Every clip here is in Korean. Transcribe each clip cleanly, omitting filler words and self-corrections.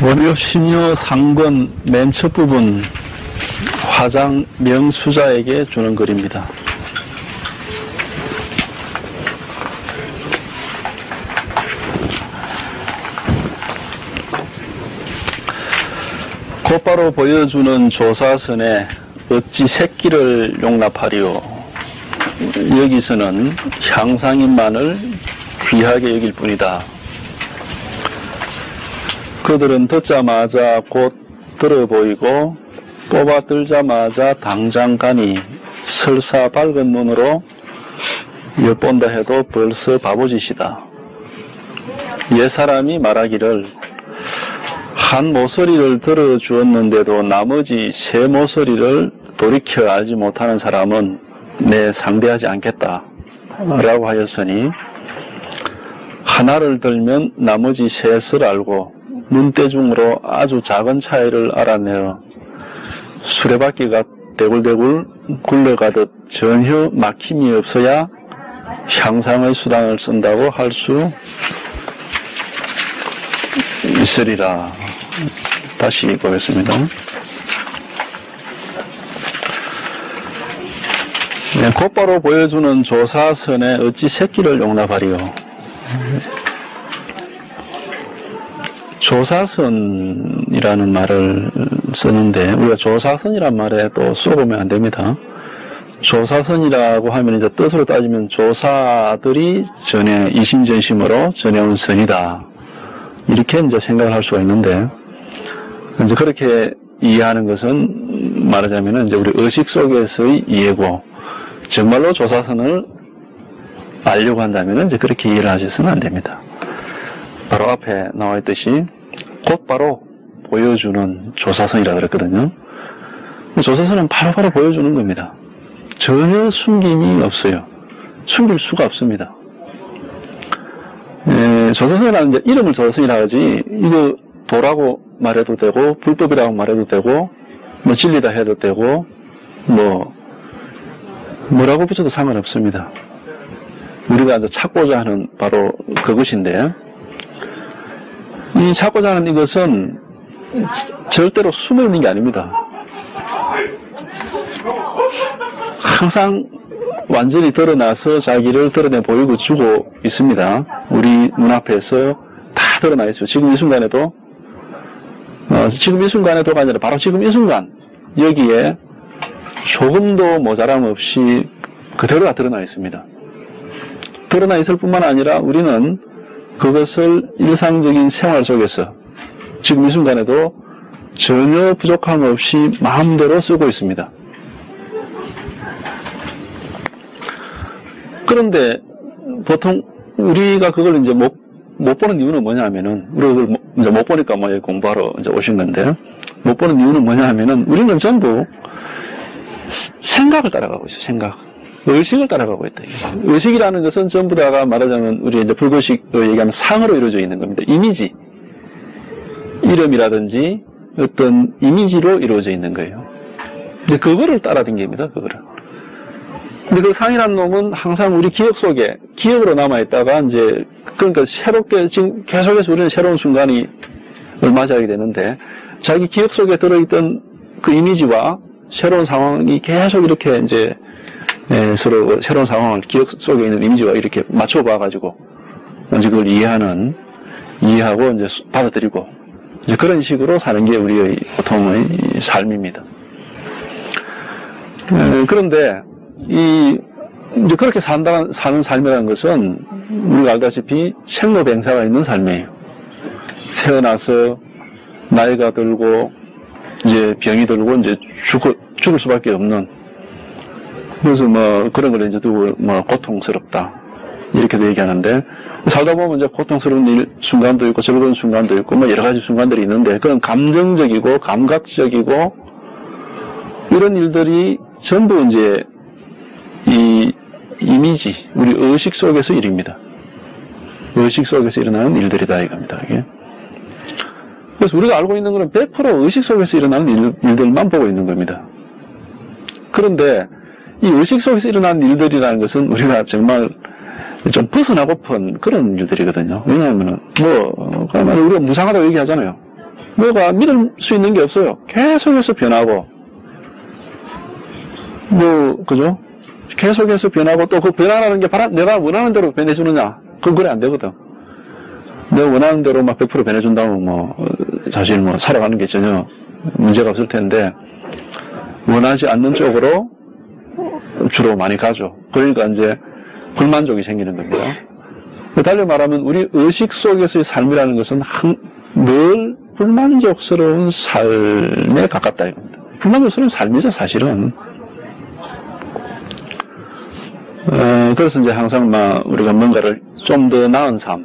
월요 신요 상권 맨 첫 부분 화장 명수자에게 주는 글입니다. 곧바로 보여주는 조사선에 어찌 새끼를 용납하리오. 여기서는 향상인만을 귀하게 여길 뿐이다. 그들은 듣자마자 곧 들어 보이고 뽑아들자마자 당장 가니 설사 밝은 눈으로 엿본다 해도 벌써 바보짓이다. 옛사람이 말하기를 한 모서리를 들어주었는데도 나머지 세 모서리를 돌이켜 알지 못하는 사람은 내 상대하지 않겠다 라고 하였으니 하나를 들면 나머지 셋을 알고 눈대중으로 아주 작은 차이를 알아내어 수레바퀴가 대굴대굴 굴러가듯 전혀 막힘이 없어야 향상의 수단을 쓴다고 할 수 있으리라. 다시 보겠습니다. 네, 곧바로 보여주는 조사선에 어찌 새끼를 용납하리요. 조사선이라는 말을 쓰는데 우리가 조사선이란 말에 또 쏘보면 안 됩니다. 조사선이라고 하면 이제 뜻으로 따지면 조사들이 전해 이심전심으로 전해온 선이다. 이렇게 이제 생각을 할 수가 있는데 이제 그렇게 이해하는 것은 말하자면 이제 우리 의식 속에서의 이해고 정말로 조사선을 알려고 한다면 이제 그렇게 이해를 하셔서는 안 됩니다. 바로 앞에 나와 있듯이 곧바로 보여주는 조사선이라 그랬거든요. 조사선은 바로바로 보여주는 겁니다. 전혀 숨김이 없어요. 숨길 수가 없습니다. 조사선이라는 이제 이름을 조사선이라 하지 이거 도라고 말해도 되고 불법이라고 말해도 되고 뭐 진리다 해도 되고 뭐라고 붙여도 상관없습니다. 우리가 이제 찾고자 하는 바로 그것인데 이 찾고자 하는 이것은 절대로 숨어 있는 게 아닙니다. 항상 완전히 드러나서 자기를 드러내 보이고 주고 있습니다. 우리 눈앞에서 다 드러나 있어요. 지금 이 순간에도 지금 이 순간에도가 아니라 바로 지금 이 순간 여기에 조금도 모자람 없이 그대로 다 드러나 있습니다. 드러나 있을 뿐만 아니라 우리는 그것을 일상적인 생활 속에서 지금 이 순간에도 전혀 부족함 없이 마음대로 쓰고 있습니다. 그런데 보통 우리가 그걸 이제 못 보는 이유는 뭐냐면은 우리가 그걸 이제 못 보니까 여기 공부하러 이제 오신 건데 못 보는 이유는 뭐냐면은 우리는 전부 생각을 따라가고 있어요. 생각. 의식을 따라가고 있다. 의식이라는 것은 전부 다가 말하자면 우리 이제 불교식으로 얘기하면 상으로 이루어져 있는 겁니다. 이미지. 이름이라든지 어떤 이미지로 이루어져 있는 거예요. 근데 그거를 따라댕깁니다. 그거를. 근데 그 상이라는 놈은 항상 우리 기억 속에 기억으로 남아있다가 이제 그러니까 새롭게 지금 계속해서 우리는 새로운 순간이 맞이하게 되는데 자기 기억 속에 들어있던 그 이미지와 새로운 상황이 계속 이렇게 이제 서로 새로운 상황을 기억 속에 있는 이미지와 이렇게 맞춰봐가지고 이제 그걸 이해하고 이제 받아들이고 이제 그런 식으로 사는 게 우리의 보통의 삶입니다. 그런데 이제 그렇게 사는 삶이라는 것은 우리가 알다시피 생로병사가 있는 삶이에요. 태어나서 나이가 들고 이제 병이 들고 이제 죽을 수밖에 없는. 그래서 그런 걸 이제 두고 고통스럽다 이렇게도 얘기하는데 살다 보면 이제 고통스러운 순간도 있고 즐거운 순간도 있고 여러 가지 순간들이 있는데 그런 감정적이고 감각적이고 이런 일들이 전부 이제 이 이미지 우리 의식 속에서 일입니다. 의식 속에서 일어나는 일들이다 이겁니다. 이게. 그래서 우리가 알고 있는 것은 100% 의식 속에서 일어나는 일들만 보고 있는 겁니다. 그런데 이 의식 속에서 일어나는 일들이라는 것은 우리가 정말 좀 벗어나고픈 그런 일들이거든요. 왜냐하면은, 우리가 무상하다고 얘기하잖아요. 뭐가 믿을 수 있는 게 없어요. 계속해서 변하고, 그죠? 계속해서 변하고, 또 그 변화라는 게 내가 원하는 대로 변해주느냐? 그건 그래 안 되거든. 내가 원하는 대로 막 100% 변해준다면 사실 살아가는 게 전혀 문제가 없을 텐데, 원하지 않는 쪽으로 주로 많이 가죠. 그러니까 이제 불만족이 생기는 겁니다. 달리 말하면 우리 의식 속에서의 삶이라는 것은 늘 불만족스러운 삶에 가깝다 이겁니다. 불만족스러운 삶이죠, 사실은. 그래서 이제 항상 우리가 뭔가를 좀 더 나은 삶,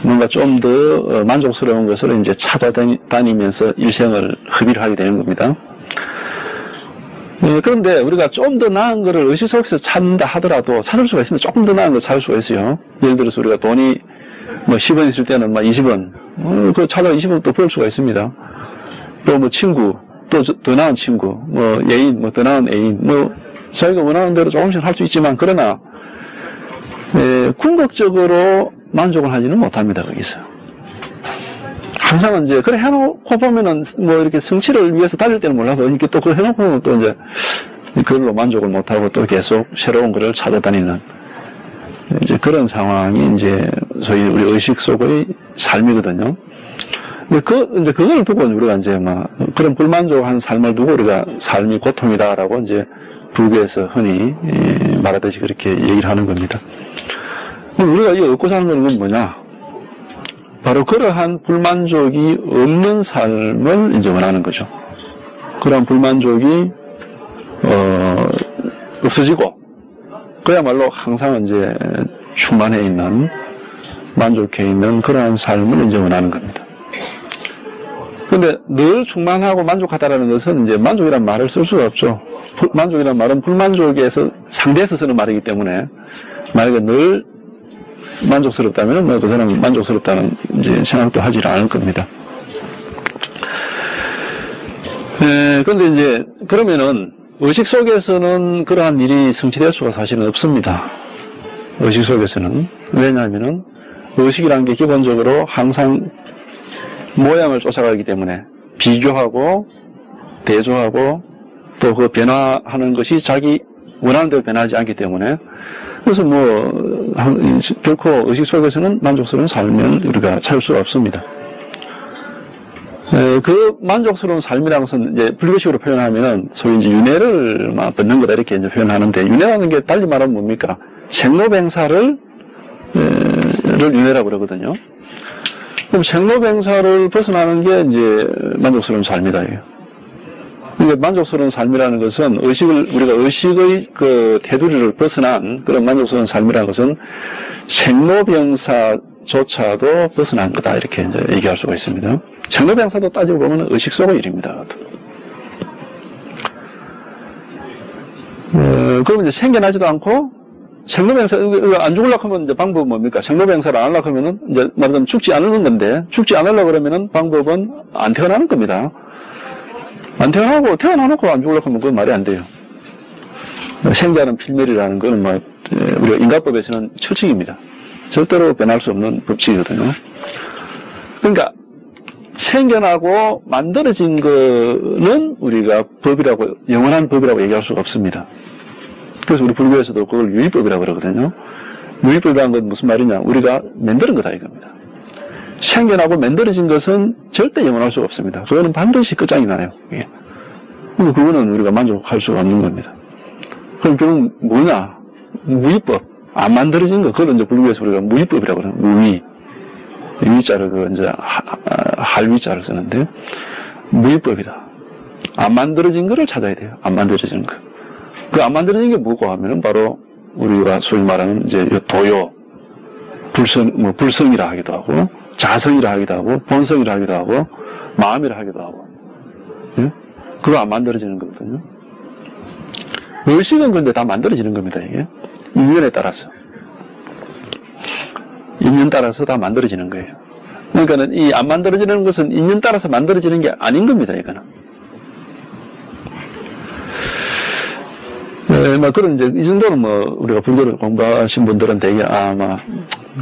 뭔가 좀 더 만족스러운 것을 이제 찾아다니면서 일생을 허비를 하게 되는 겁니다. 그런데 우리가 좀 더 나은 것을 의식 속에서 찾는다 하더라도 찾을 수가 있습니다. 조금 더 나은 걸 찾을 수가 있어요. 예를 들어서 우리가 돈이 10원 있을 때는 20원, 그 찾아 20원 또 벌 수가 있습니다. 또 친구, 또 더 나은 친구, 애인, 더 나은 애인, 자기가 원하는 대로 조금씩 할 수 있지만, 그러나, 궁극적으로 만족을 하지는 못합니다, 거기서. 항상 이제, 그래 해놓고 보면은, 이렇게 성취를 위해서 달릴 때는 몰라도, 이렇게 또 그걸 해놓고 보면 또 이제, 그걸로 만족을 못하고 또 계속 새로운 거를 찾아다니는, 이제 그런 상황이 이제, 소위 우리 의식 속의 삶이거든요. 근데 이제 그걸 두고 우리가 이제 그런 불만족한 삶을 두고 우리가 삶이 고통이다라고 이제, 불교에서 흔히 말하듯이 그렇게 얘기를 하는 겁니다. 우리가 이 얻고자 하는 건 뭐냐? 바로 그러한 불만족이 없는 삶을 이제 원하는 거죠. 그러한 불만족이 없어지고 그야말로 항상 이제 충만해 있는, 만족해 있는 그러한 삶을 이제 원하는 겁니다. 근데 늘 충만하고 만족하다라는 것은 이제 만족이라는 말을 쓸 수가 없죠. 만족이라는 말은 불만족에서 상대에서 쓰는 말이기 때문에 만약에 늘 만족스럽다면 그 사람은 만족스럽다는 이제 생각도 하지 않을 겁니다. 그런데 이제 그러면은 의식 속에서는 그러한 일이 성취될 수가 사실은 없습니다. 의식 속에서는. 왜냐하면은 의식이라는 게 기본적으로 항상 모양을 쫓아가기 때문에 비교하고 대조하고 또 그 변화하는 것이 자기 원하는 대로 변하지 않기 때문에, 그래서 결코 의식 속에서는 만족스러운 삶을 우리가 찾을 수가 없습니다. 그 만족스러운 삶이라는 것은 이제 불교식으로 표현하면은 소위 이제 윤회를 벗는 거다 이렇게 이제 표현하는데, 윤회라는 게 달리 말하면 뭡니까? 생로뱅사를 윤회라고 그러거든요. 그럼 생로뱅사를 벗어나는 게 이제 만족스러운 삶이다. 그러니까 만족스러운 삶이라는 것은 우리가 의식의 그 테두리를 벗어난 그런 만족스러운 삶이라는 것은 생로병사조차도 벗어난 거다. 이렇게 이제 얘기할 수가 있습니다. 생로병사도 따지고 보면 의식 속의 일입니다. 그러면 이제 생겨나지도 않고, 생로병사, 안 죽으려고 하면 이제 방법은 뭡니까? 생로병사를 안 하려고 하면은, 이제 말하자면 죽지 않는 건데, 죽지 않으려고 그러면은 방법은 안 태어나는 겁니다. 안 태어나고, 태어나놓고 안 죽으려고 하면 그건 말이 안 돼요. 생자는 필멸이라는 거는 우리가 인과법에서는 철칙입니다. 절대로 변할 수 없는 법칙이거든요. 그러니까, 생겨나고 만들어진 거는 우리가 영원한 법이라고 얘기할 수가 없습니다. 그래서 우리 불교에서도 그걸 유의법이라고 그러거든요. 유의법이라는 건 무슨 말이냐? 우리가 만드는 거다 이겁니다. 생겨나고 만들어진 것은 절대 영원할 수가 없습니다. 그거는 반드시 끝장이 나요. 그거는 우리가 만족할 수가 없는 겁니다. 그럼 결국 뭐냐? 무의법. 안 만들어진 거. 그걸 이제 불교에서 우리가 무의법이라고 그래요. 무의. 위자를 이제 할위자를 쓰는데, 무의법이다. 안 만들어진 거를 찾아야 돼요. 안 만들어진 거. 그 안 만들어진 게 뭐고 하면은 바로 우리가 소위 말하는 이제 도요, 불성이라 하기도 하고, 자성이라 하기도 하고, 본성이라 하기도 하고, 마음이라 하기도 하고, 예? 그거 안 만들어지는 거거든요. 의식은 근데 다 만들어지는 겁니다, 이게. 인연에 따라서. 인연 따라서 다 만들어지는 거예요. 그러니까는 이 안 만들어지는 것은 인연 따라서 만들어지는 게 아닌 겁니다, 이거는. 그런 이제 이 정도는 우리가 불교를 공부하신 분들은 되게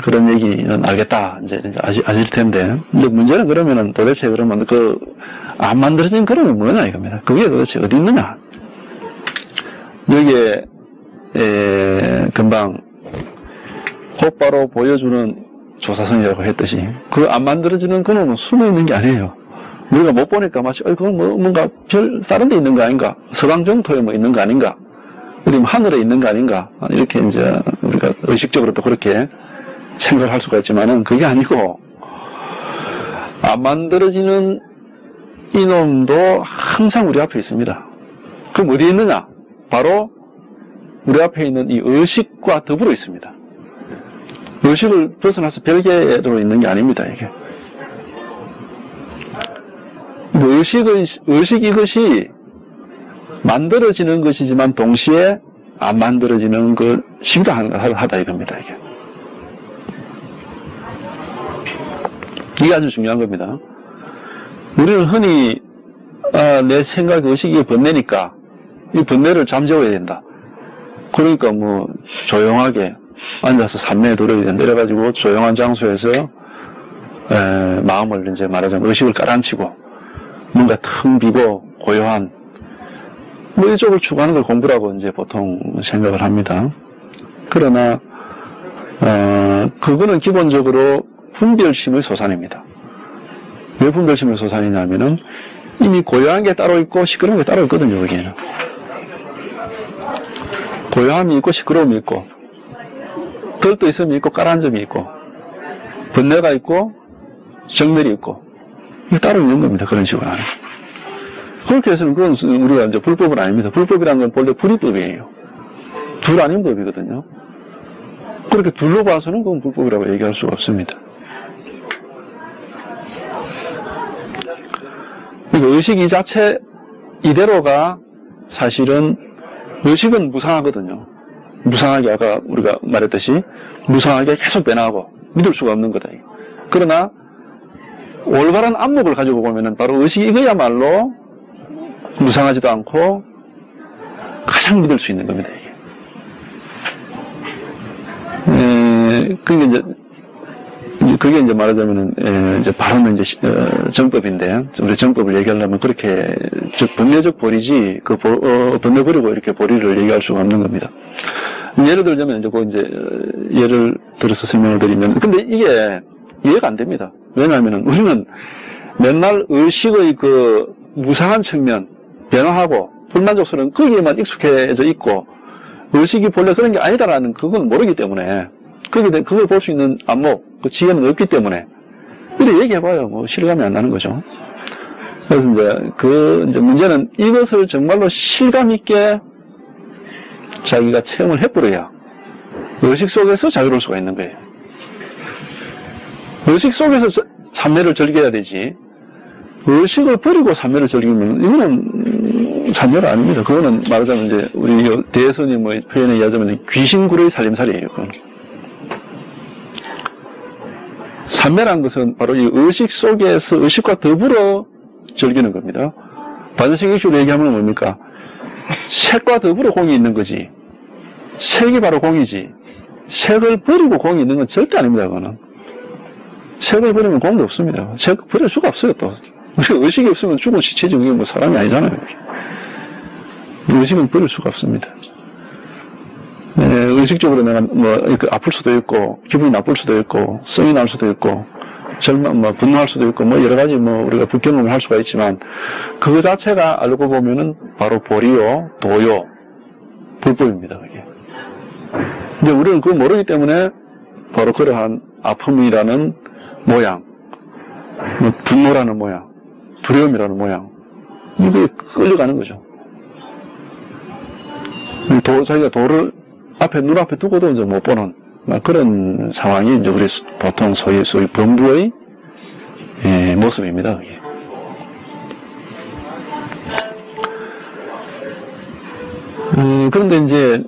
그런 얘기는 알겠다 이제 아실 텐데, 근데 문제는 그러면은 도대체 그러면 안 만들어진 그림이 뭐냐 이겁니다. 그게 도대체 어디 있느냐? 여기에 금방 곧바로 보여주는 조사성이라고 했듯이 그 안 만들어지는 그놈은 숨어 있는 게 아니에요. 우리가 못 보니까 마치 그건 뭔가 다른 데 있는 거 아닌가? 서방 정토에 있는 거 아닌가? 우리 하늘에 있는 거 아닌가? 이렇게 이제 우리가 의식적으로 또 그렇게 생각을 할 수가 있지만은 그게 아니고, 안 만들어지는 이놈도 항상 우리 앞에 있습니다. 그럼 어디에 있느냐? 바로 우리 앞에 있는 이 의식과 더불어 있습니다. 의식을 벗어나서 별개로 있는 게 아닙니다, 이게. 의식 이것이 만들어지는 것이지만 동시에 안 만들어지는 것이기도 하다 이겁니다, 이게. 이게 아주 중요한 겁니다. 우리는 흔히, 내 생각, 의식이 번뇌니까 이 번뇌를 잠재워야 된다. 그러니까 조용하게 앉아서 삼매에 들어야 된다. 이래가지고 조용한 장소에서, 마음을 이제 말하자면 의식을 깔아앉히고, 뭔가 텅 비고 고요한, 이쪽을 추구하는 걸 공부라고 이제 보통 생각을 합니다. 그러나, 그거는 기본적으로 분별심의 소산입니다. 왜 분별심의 소산이냐면은 이미 고요한 게 따로 있고 시끄러운 게 따로 있거든요, 여기에는. 고요함이 있고 시끄러움이 있고, 들떠 있음이 있고 깔아앉음이 있고, 번뇌가 있고 정멸이 있고, 이게 따로 있는 겁니다. 그런 식으로 하는. 그렇게 해서는 그건 우리가 이제 불법은 아닙니다. 불법이라는 건 본래 불이법이에요. 둘 아닌 법이거든요. 그렇게 둘로 봐서는 그건 불법이라고 얘기할 수가 없습니다. 그러니까 의식 이 자체 이대로가 사실은 의식은 무상하거든요. 무상하게 아까 우리가 말했듯이 무상하게 계속 변하고 믿을 수가 없는 거다. 그러나 올바른 안목을 가지고 보면은 바로 의식이 이거야말로 무상하지도 않고 가장 믿을 수 있는 겁니다. 그게 이제 말하자면은 이제 바로는 이제 정법인데, 우리 정법을 얘기하려면 그렇게 번뇌적 보리지 번뇌 버리고 이렇게 보리를 얘기할 수가 없는 겁니다. 예를 들자면 이제 예를 들어서 설명을 드리면, 근데 이게 이해가 안 됩니다. 왜냐하면은 우리는 맨날 의식의 무상한 측면, 변화하고 불만족스러운 거기에만 익숙해져 있고, 의식이 본래 그런 게 아니다라는 그건 모르기 때문에, 그걸 볼 수 있는 안목, 지혜는 없기 때문에, 이렇게 얘기해봐요. 실감이 안 나는 거죠. 그래서 이제 문제는 이것을 정말로 실감있게 자기가 체험을 해버려야 의식 속에서 자유로울 수가 있는 거예요. 의식 속에서 삼매를 즐겨야 되지, 의식을 버리고 삼매를 즐기면 이거는 삼매가 아닙니다. 그거는 말하자면 이제 우리 대스님의 표현에 의하자면 귀신굴의 살림살이에요. 그건. 삼매란 것은 바로 이 의식 속에서 의식과 더불어 즐기는 겁니다. 반전신경식으로 얘기하면 뭡니까? 색과 더불어 공이 있는 거지. 색이 바로 공이지. 색을 버리고 공이 있는 건 절대 아닙니다. 그거는. 색을 버리면 공도 없습니다. 색 버릴 수가 없어요. 또 의식이 없으면 죽은 시체지. 그게 사람이 아니잖아요. 의식은 버릴 수가 없습니다. 의식적으로 내가 아플 수도 있고, 기분이 나쁠 수도 있고, 성이 날 수도 있고, 분노할 수도 있고, 여러 가지 우리가 불경험을 할 수가 있지만, 그 자체가 알고 보면은 바로 보리요, 도요, 불법입니다, 그게. 근데 우리는 그걸 모르기 때문에 바로 그러한 아픔이라는 모양, 분노라는 모양, 두려움이라는 모양, 이게 끌려가는 거죠. 자기가 도를 눈앞에 두고도 이제 못 보는 그런 상황이 이제 우리 보통 소위 범부의 모습입니다. 그게. 그런데 이제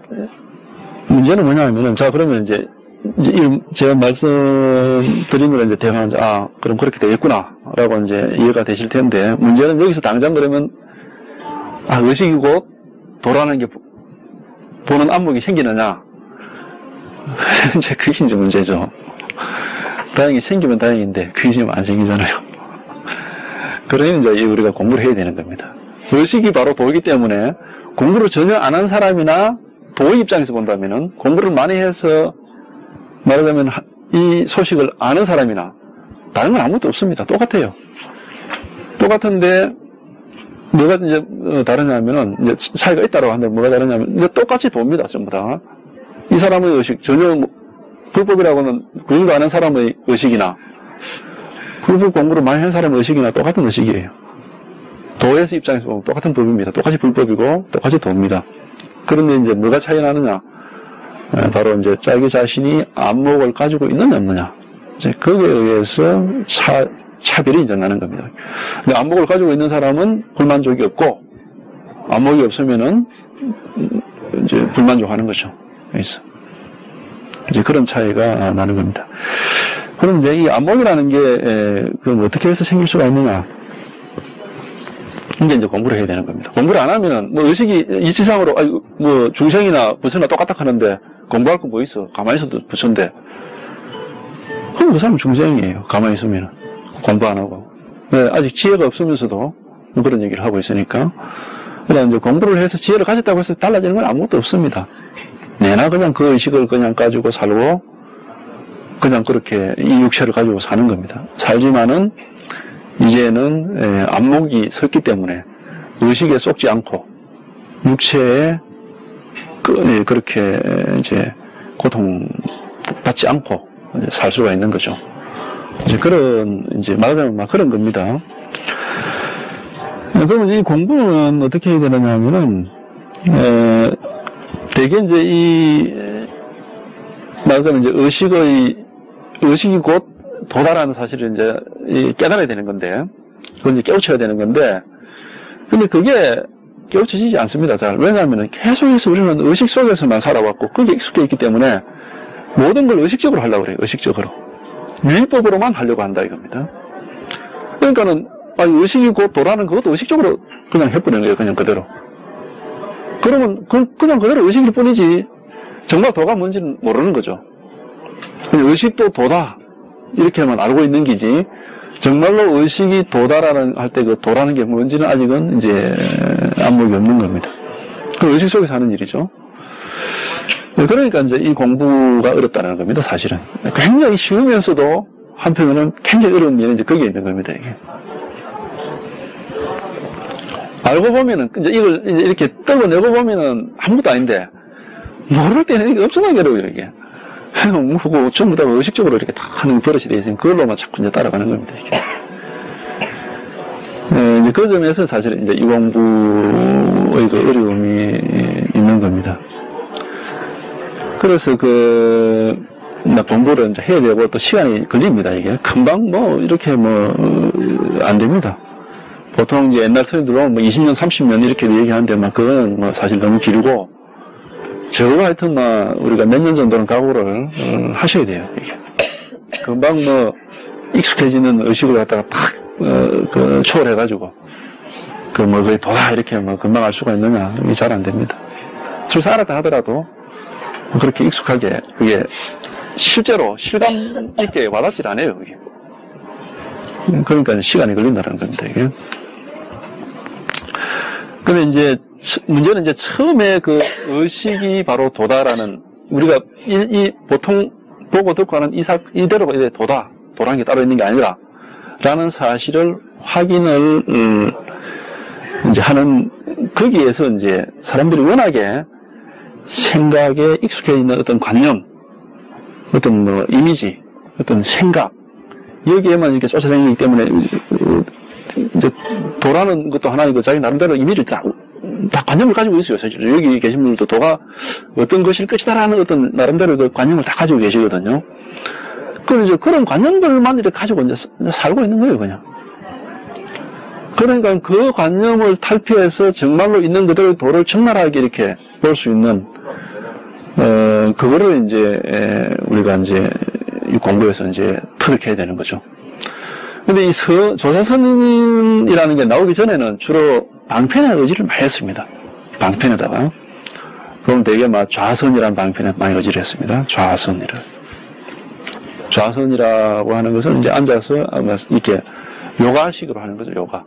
문제는 뭐냐면은, 자 그러면 이제 제가 말씀드린 걸 이제 대강 그럼 그렇게 되겠구나라고 이제 이해가 되실 텐데, 문제는 여기서 당장 그러면 의식이 곧 도라는 게 보는 안목이 생기느냐? 이제 그게 이제 문제죠. 다행히 생기면 다행인데, 그게 지금 안 생기잖아요. 그러니 이제 우리가 공부를 해야 되는 겁니다. 의식이 바로 도이기 때문에 공부를 전혀 안 한 사람이나 도의 입장에서 본다면은 공부를 많이 해서 말하자면 이 소식을 아는 사람이나 다른 건 아무것도 없습니다. 똑같아요. 똑같은데 뭐가 이제 다르냐면은 이제 차이가 있다고 하는데 뭐가 다르냐면 이제 똑같이 돕니다. 전부 다. 이 사람의 의식 전혀 불법이라고는 그것도 아는 사람의 의식이나 불법 공부를 많이 한 사람의 의식이나 똑같은 의식이에요. 도에서 입장에서 보면 똑같은 법입니다. 똑같이 불법이고 똑같이 도입니다. 그런데 이제 뭐가 차이 나느냐? 바로 이제 자기 자신이 안목을 가지고 있느냐 없느냐. 이제 거기에 의해서 차별이 이제 나는 겁니다. 근데 안목을 가지고 있는 사람은 불만족이 없고 안목이 없으면은 이제 불만족하는 거죠. 그래서 이제 그런 차이가 나는 겁니다. 그럼 이제 이 안목이라는 게 그럼 어떻게 해서 생길 수가 있느냐? 이제 공부를 해야 되는 겁니다. 공부를 안 하면은 뭐 의식이 이치상으로 뭐 중생이나 부처나 똑같다 하는데 공부할 거 뭐 있어? 가만히 있어도 부처인데 그럼 그 사람은 중생이에요. 가만히 있으면은 공부 안 하고 아직 지혜가 없으면서도 그런 얘기를 하고 있으니까. 그러나 이제 공부를 해서 지혜를 가졌다고 해서 달라지는 건 아무것도 없습니다. 내나 그냥 그 의식을 그냥 가지고 살고 그냥 그렇게 이 육체를 가지고 사는 겁니다. 살지만은 이제는 안목이 섰기 때문에 의식에 쏙지 않고 육체에 그렇게 이제 고통받지 않고 이제 살 수가 있는 거죠. 이제 그런 이제 말하자면 막 그런 겁니다. 그러면 이 공부는 어떻게 해야 되느냐 하면은 대개 이제 이 말하자면 이제 의식이 곧 도다라는 사실을 이제 깨달아야 되는 건데, 그걸 이제 깨우쳐야 되는 건데, 근데 그게 깨우쳐지지 않습니다. 잘. 왜냐하면 계속해서 우리는 의식 속에서만 살아왔고, 그게 익숙해 있기 때문에 모든 걸 의식적으로 하려고 그래요. 의식적으로. 유의법으로만 하려고 한다 이겁니다. 그러니까는 의식이 곧 도라는 그것도 의식적으로 그냥 해버리는 거예요. 그냥 그대로. 그러면 그냥 그대로 의식일 뿐이지 정말 도가 뭔지는 모르는 거죠. 의식도 도다. 이렇게만 알고 있는 기지, 정말로 의식이 도다라는, 할 때 그 도라는 게 뭔지는 아직은 이제 안목이 없는 겁니다. 그 의식 속에서 하는 일이죠. 그러니까 이제 이 공부가 어렵다는 겁니다, 사실은. 굉장히 쉬우면서도 한편으로는 굉장히 어려운 면이 이제 거기에 있는 겁니다, 이게. 알고 보면은, 이제 이걸 이제 이렇게 떠내고 보면은 아무것도 아닌데, 모를 때는 이게 엄청나게 어려워요, 이게. 그거 전부 다 의식적으로 이렇게 다 하는 버릇이 되어 있으니 그걸로만 자꾸 이제 따라가는 겁니다. 이제 그 점에서 사실 이제 이 공부의 그 어려움이 있는 겁니다. 그래서 공부를 이제 해야 되고 또 시간이 걸립니다, 이게. 금방 이렇게 안 됩니다. 보통 이제 옛날 선생님들은 20년, 30년 이렇게 얘기하는데 그거는 사실 너무 길고 저거 하여튼 우리가 몇 년 정도는 각오를 하셔야 돼요. 이게. 금방 익숙해지는 의식을 갖다가 팍 초월해가지고 거의 도다 이렇게 금방 알 수가 있느냐, 이게 잘 안 됩니다. 설사 알았다 하더라도 그렇게 익숙하게 그게 실제로 실감 있게 와닿질 않아요. 이게. 그러니까 시간이 걸린다는 겁니다. 이게. 근데 이제 문제는 이제 처음에 그 의식이 바로 도다라는, 우리가 보통 보고 듣고 하는 이대로 이제 도라는 게 따로 있는 게 아니라 라는 사실을 확인을 이제 하는, 거기에서 이제 사람들이 워낙에 생각에 익숙해 있는 어떤 관념, 어떤 이미지, 어떤 생각, 여기에만 이렇게 쫓아다니기 때문에 이제 도라는 것도 하나이고 자기 나름대로 이미지를 다 관념을 가지고 있어요. 사실 여기 계신 분들도 도가 어떤 것일 것이다라는 어떤 나름대로 그 관념을 다 가지고 계시거든요. 그래서 그런 관념들만 이렇게 가지고 이제 살고 있는 거예요, 그냥. 그러니까 그 관념을 탈피해서 정말로 있는 그대로 도를 적나라하게 이렇게 볼 수 있는 그거를 이제 우리가 이제 이 공부에서 이제 터득해야 되는 거죠. 근데 이 조사선이라는 게 나오기 전에는 주로 방편의 의지를 많이 했습니다. 방편에다가. 그럼 되게 막 좌선이라는 방편에 많이 의지를 했습니다. 좌선이라고 하는 것은 이제 앉아서 이렇게 요가식으로 하는 거죠, 요가.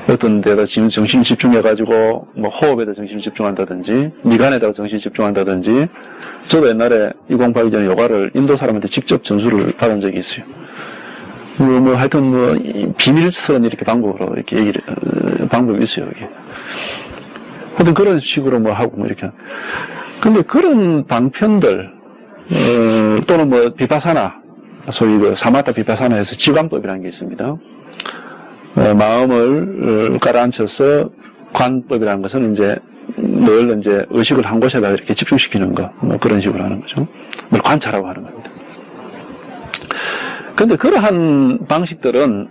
어떤 데다 정신 집중해가지고, 뭐, 호흡에다 정신 집중한다든지, 미간에다가 정신 집중한다든지, 저도 옛날에 이공부하기 전에 요가를 인도 사람한테 직접 전수를 받은 적이 있어요. 하여튼 비밀선 이렇게 방법으로 이렇게 방법이 있어요, 여기. 하여튼 그런 식으로 하고 이렇게. 근데 그런 방편들, 또는 비파사나, 소위 사마타 비파사나에서 지관법이라는 게 있습니다. 마음을 깔아앉혀서 관법이라는 것은 늘 의식을 한 곳에다 이렇게 집중시키는 거, 그런 식으로 하는 거죠. 뭘 관찰하고 하는 겁니다. 근데 그러한 방식들은,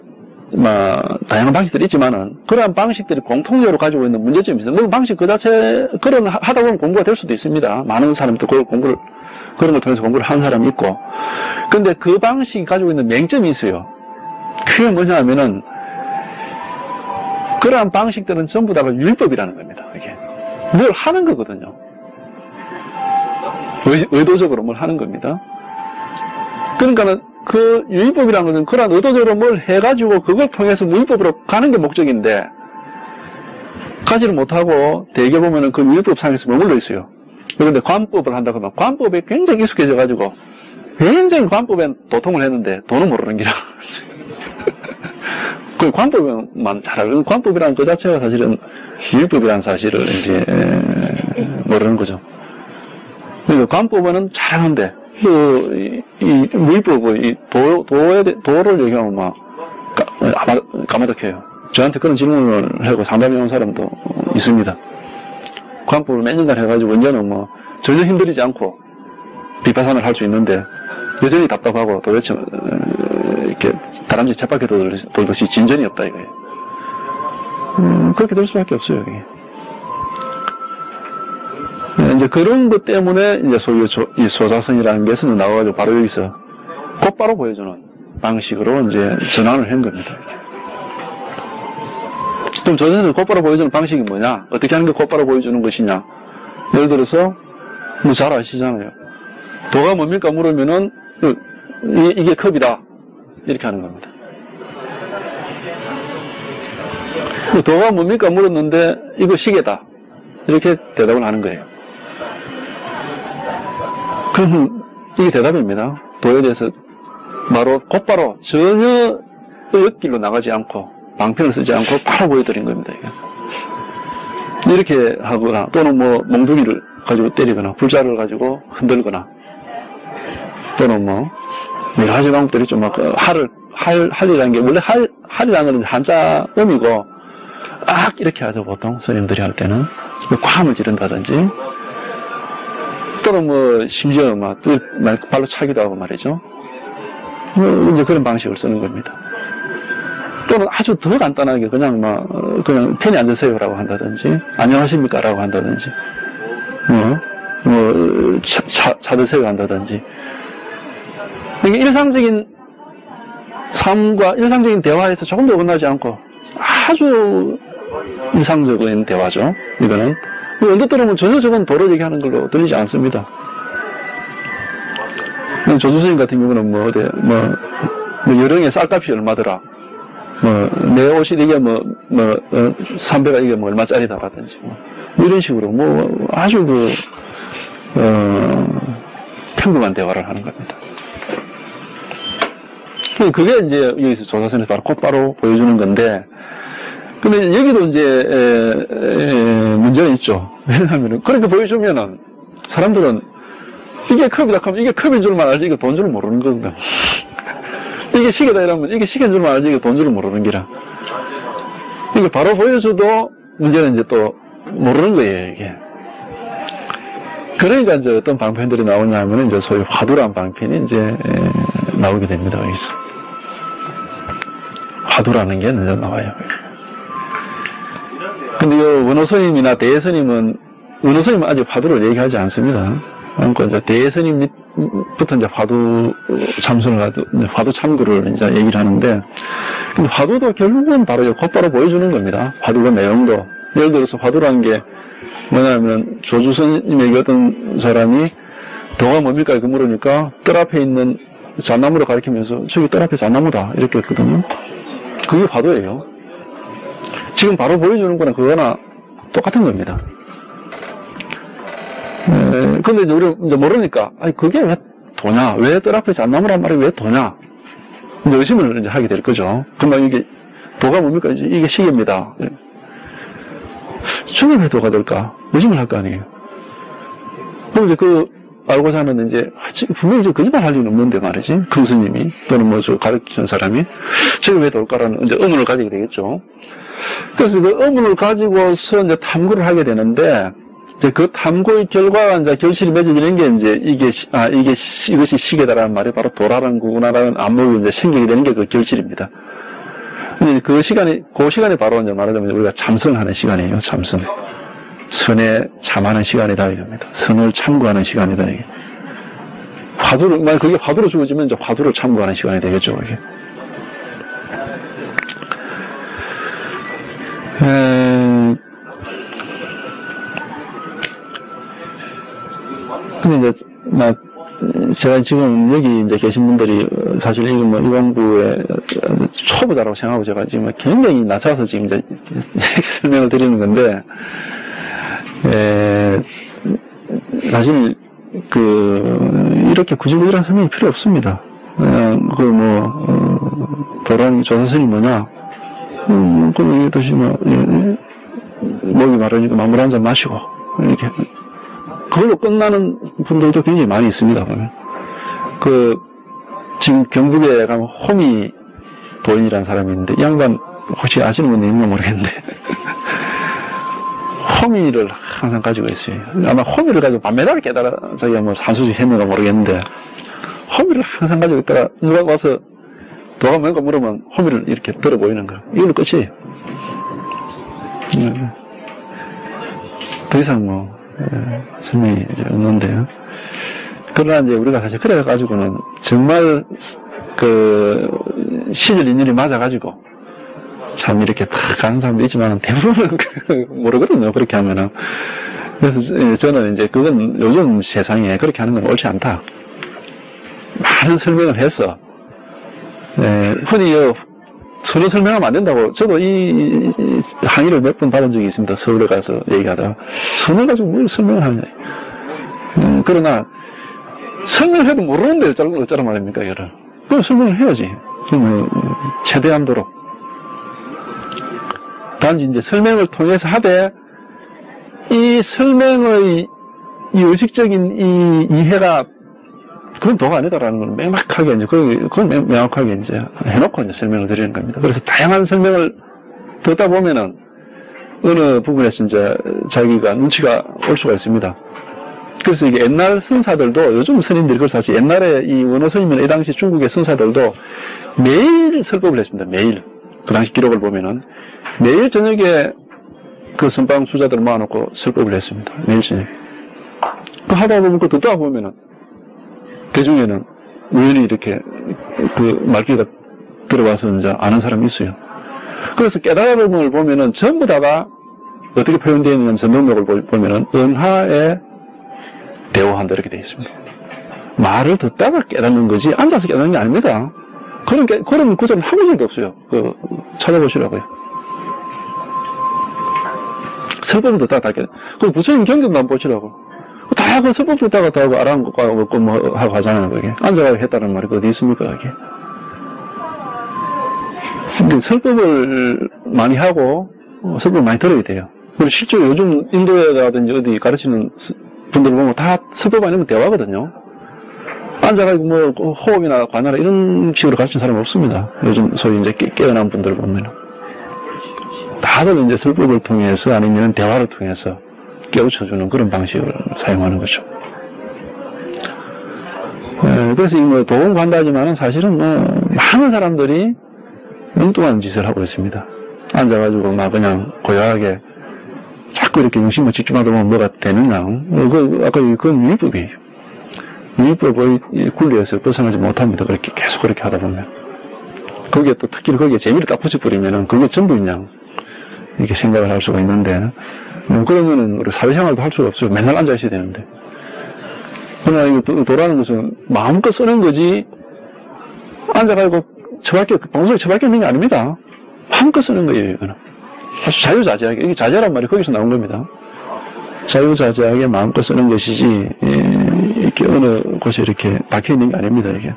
다양한 방식들이 있지만은, 그러한 방식들이 공통적으로 가지고 있는 문제점이 있어요. 그 방식 그 자체, 하다 보면 공부가 될 수도 있습니다. 많은 사람들 그런 걸 통해서 공부를 하는 사람이 있고. 근데 그 방식이 가지고 있는 맹점이 있어요. 그게 뭐냐 하면은, 그러한 방식들은 전부 다가 율법이라는 겁니다. 이게. 뭘 하는 거거든요. 의도적으로 뭘 하는 겁니다. 그러니까는 그 율법이라는 것은 그러한 의도적으로 뭘 해가지고 그걸 통해서 율법으로 가는 게 목적인데, 가지를 못하고 대개 보면은 그 율법상에서 머물러 있어요. 그런데 관법을 한다고 하면 관법에 굉장히 익숙해져가지고 굉장히 관법에 도통을 했는데 돈은 모르는 기라. 그 관법만 잘 알고, 관법이라는 그 자체가 사실은 율법이라는 사실을 모르는 거죠. 그러니까 관법은 잘하는데, 이 물법의 도를 얘기하면 까마득해요. 저한테 그런 질문을 하고 상담해 온 사람도 있습니다. 관법을 몇 년간 해가지고 이제는 전혀 힘들이지 않고 비파산을 할 수 있는데 여전히 답답하고 도대체 이렇게 다람쥐 쳇바퀴 돌듯이 진전이 없다 이거예요. 그렇게 될 수밖에 없어요, 이게. 이제 그런 것 때문에 이제 소위 이 소자선이라는 것은 나와가지고 바로 여기서 곧바로 보여주는 방식으로 이제 전환을 한 겁니다. 그럼 조선에서 곧바로 보여주는 방식이 뭐냐? 어떻게 하는 게 곧바로 보여주는 것이냐? 예를 들어서 잘 아시잖아요. 도가 뭡니까 물으면은 이게 컵이다 이렇게 하는 겁니다. 도가 뭡니까 물었는데 이거 시계다 이렇게 대답을 하는 거예요. 그럼 이게 대답입니다. 도에 대해서 곧바로 전혀 옆길로 나가지 않고 방편을 쓰지 않고 바로 보여드린 겁니다. 이게. 이렇게 하거나 또는 몽둥이를 가지고 때리거나 불자를 가지고 흔들거나 또는 여러 가지 방법들이 좀 할이라는 게 원래 할이라는 건 한자음이고 이렇게 하죠. 보통 스님들이 할 때는 괌을 지른다든지 또는 심지어 발로 차기도 하고 말이죠. 이제 그런 방식을 쓰는 겁니다. 또는 아주 더 간단하게 그냥 편히 앉으세요라고 한다든지 안녕하십니까라고 한다든지 차 드세요 한다든지 이게 일상적인 삶과 일상적인 대화에서 조금도 어긋나지 않고 아주 일상적인 대화죠. 이거는 언뜻 들으면 전혀 저건 도를 얘기하는 걸로 들리지 않습니다. 조수스님 같은 경우는 여령의 쌀값이 얼마더라. 내 옷이 이게 300가 이게 얼마짜리다라든지 이런 식으로 아주 평범한 대화를 하는 겁니다. 그게 이제 여기서 조사선에서 바로 곧바로 보여주는 건데, 근데 여기도 이제 문제는 있죠. 왜냐하면 그렇게 보여주면은 사람들은 이게 컵이다 하면 이게 컵인 줄만 알지 이게 돈 줄은 모르는 거거든. 이게 시계다 이러면 이게 시계인 줄만 알지 이게 돈 줄은 모르는 기라. 이게 바로 보여줘도 문제는 이제 또 모르는 거예요, 이게. 그러니까 이제 어떤 방편들이 나오냐 하면 이제 소위 화두란 방편이 이제 나오게 됩니다, 여기서. 화두라는 게 이제 나와요. 근데 원호스님이나 대스님은, 원호스님은 아직 화두를 얘기하지 않습니다. 그러니까 이제 대스님부터 이제 화두 화두 참고를 이제 얘기를 하는데, 근데 화두도 결국은 바로 곧바로 보여주는 겁니다. 화두의 내용도, 예를 들어서 화두라는 게 뭐냐면 조주선님에게 어떤 사람이 도가 뭡니까? 이렇게 물으니까 뜰 앞에 있는 잣나무를 가리키면서 저기 뜰 앞에 잣나무다 이렇게 했거든요. 그게 화두예요. 지금 바로 보여주는 거랑 그거나 똑같은 겁니다. 근데 이제 우리 이제 모르니까, 아니, 그게 왜 도냐? 왜 뜰 앞에 잣나무란 말이 왜 도냐? 이제 의심을 이제 하게 될 거죠. 그러면 이게, 도가 뭡니까? 이게 시계입니다. 저게 왜 도가 될까? 의심을 할 거 아니에요. 그럼 이제 알고자 하는 이제, 분명히 이제 거짓말 할 리는 없는데 말이지. 큰 스님이, 또는 뭐 저 가르치는 사람이, 저게 왜 돌까라는 이제 의문을 가지게 되겠죠. 그래서 그 의문을 가지고서 이제 탐구를 하게 되는데, 이제 그 탐구의 결과가 이제 결실이 맺어지는 게 이제 이것이 시계다라는 말이 바로 도라는 구구나라는 안목이 이제 생기게 되는 게 그 결실입니다. 그 시간이 바로 이제 말하자면 우리가 참선하는 시간이에요, 참선. 선에 참하는 시간이다, 이겁니다. 선을 참고하는 시간이다, 이게. 만약 그게 화두로 주어지면 이제 화두를 참고하는 시간이 되겠죠, 이게. 근데 이제, 제가 지금 여기 이제 계신 분들이 사실 이거 뭐 이공부의 초보자라고 생각하고 제가 지금 굉장히 낮춰서 지금 이제 설명을 드리는 건데, 사실 이렇게 구질구질한 설명이 필요 없습니다. 도라는 조사선이 뭐냐, 그럼 이것이 목이 마르니까 막물 한 잔 마시고, 이렇게. 그걸로 끝나는 분들도 굉장히 많이 있습니다, 보면. 지금 경북에 가면 호미 도인이라는 사람이 있는데, 이 양반 혹시 아시는 분이 있는지 모르겠는데, 호미를 항상 가지고 있어요. 아마 호미를 가지고 밤메달을 깨달아, 자기가 뭐 산수직 했는가 모르겠는데, 호미를 항상 가지고 있다가, 누가 와서 도가 뭔가 물으면 호미를 이렇게 들어 보이는 거예요. 이걸로 끝이에요. 더 이상 설명이 이제 없는데요. 그러나 이제 우리가 사실 그래가지고는 정말 시절 인연이 맞아가지고 참 이렇게 탁 가는 사람도 있지만 대부분은 모르거든요. 그렇게 하면은. 그래서 저는 이제 그건 요즘 세상에 그렇게 하는 건 옳지 않다. 많은 설명을 해서, 흔히 서로 설명하면 안 된다고, 저도 이 항의를 몇 번 받은 적이 있습니다. 서울에 가서 얘기하다가. 선을 가지고 뭘 설명을 하냐. 그러나, 설명해도 모르는데 어쩌란 말입니까, 이거를. 그럼 설명을 해야지. 최대한도로. 단지 이제 설명을 통해서 하되, 이 설명의 이 의식적인 이 이해가 그건 도가 아니다라는 걸 명확하게 이제, 그건 명확하게 이제 해놓고 이제 설명을 드리는 겁니다. 그래서 다양한 설명을 듣다 보면은 어느 부분에서 이제 자기가 눈치가 올 수가 있습니다. 그래서 이게 옛날 선사들도, 요즘 스님들이 그걸 사실 옛날에 이 원호 스님이나 이 당시 중국의 선사들도 매일 설법을 했습니다. 매일. 그 당시 기록을 보면은 매일 저녁에 그 선방 수자들을 모아놓고 설법을 했습니다. 매일 저녁에. 그 하다 보면 그 듣다 보면은 대중에는 우연히 이렇게 말귀가 들어와서 이제 아는 사람이 있어요. 그래서 깨달음을 보면은 전부 다가 어떻게 표현되어 있는 전동력을 보면은 은하에 대오한다 이렇게 되어 있습니다. 말을 듣다가 깨닫는 거지 앉아서 깨닫는 게 아닙니다. 그런 구절은 한 구절도 없어요. 찾아보시라고요. 설법을 듣다가 다 깨닫는. 그 부처님 경전도 한번 보시라고. 다 그 설법 듣다가 다 알아는 것과 먹고 뭐 하고 하잖아요, 그게. 앉아가지고 했다는 말이 어디 있습니까, 그게. 근데 설법을 많이 하고, 설법을 많이 들어야 돼요. 그리고 실제로 요즘 인도에라든지 어디 가르치는 분들 보면 다 설법 아니면 대화거든요. 앉아가지고 뭐 호흡이나 관하라 이런 식으로 가르치는 사람은 없습니다. 요즘 소위 이제 깨어난 분들 보면은. 다들 이제 설법을 통해서 아니면 대화를 통해서 깨우쳐주는 그런 방식을 사용하는 거죠. 그래서 이 도움 관다지만은 사실은 많은 사람들이 엉뚱한 짓을 하고 있습니다. 앉아가지고 막 그냥 고요하게 자꾸 이렇게 중심만 집중하다 보면 뭐가 되느냐. 아까 그건 유의법이에요. 유의법의 굴리에서 벗어나지 못합니다. 그렇게 계속 그렇게 하다 보면. 거기에 또 특히 거기에 재미를 딱 붙여버리면은 그게 전부 그냥 이렇게 생각을 할 수가 있는데, 그러면은 우리 사회생활도 할 수가 없어요. 맨날 앉아 있어야 되는데. 그러나 이거 도라는 것은 마음껏 쓰는 거지, 앉아가지고 방송에 처박혀 있는 게 아닙니다. 마음껏 쓰는 거예요, 이거는. 아주 자유자재하게. 이게 자재란 말이 거기서 나온 겁니다. 자유자재하게 마음껏 쓰는 것이지, 이렇게 어느 곳에 이렇게 박혀 있는 게 아닙니다, 이게.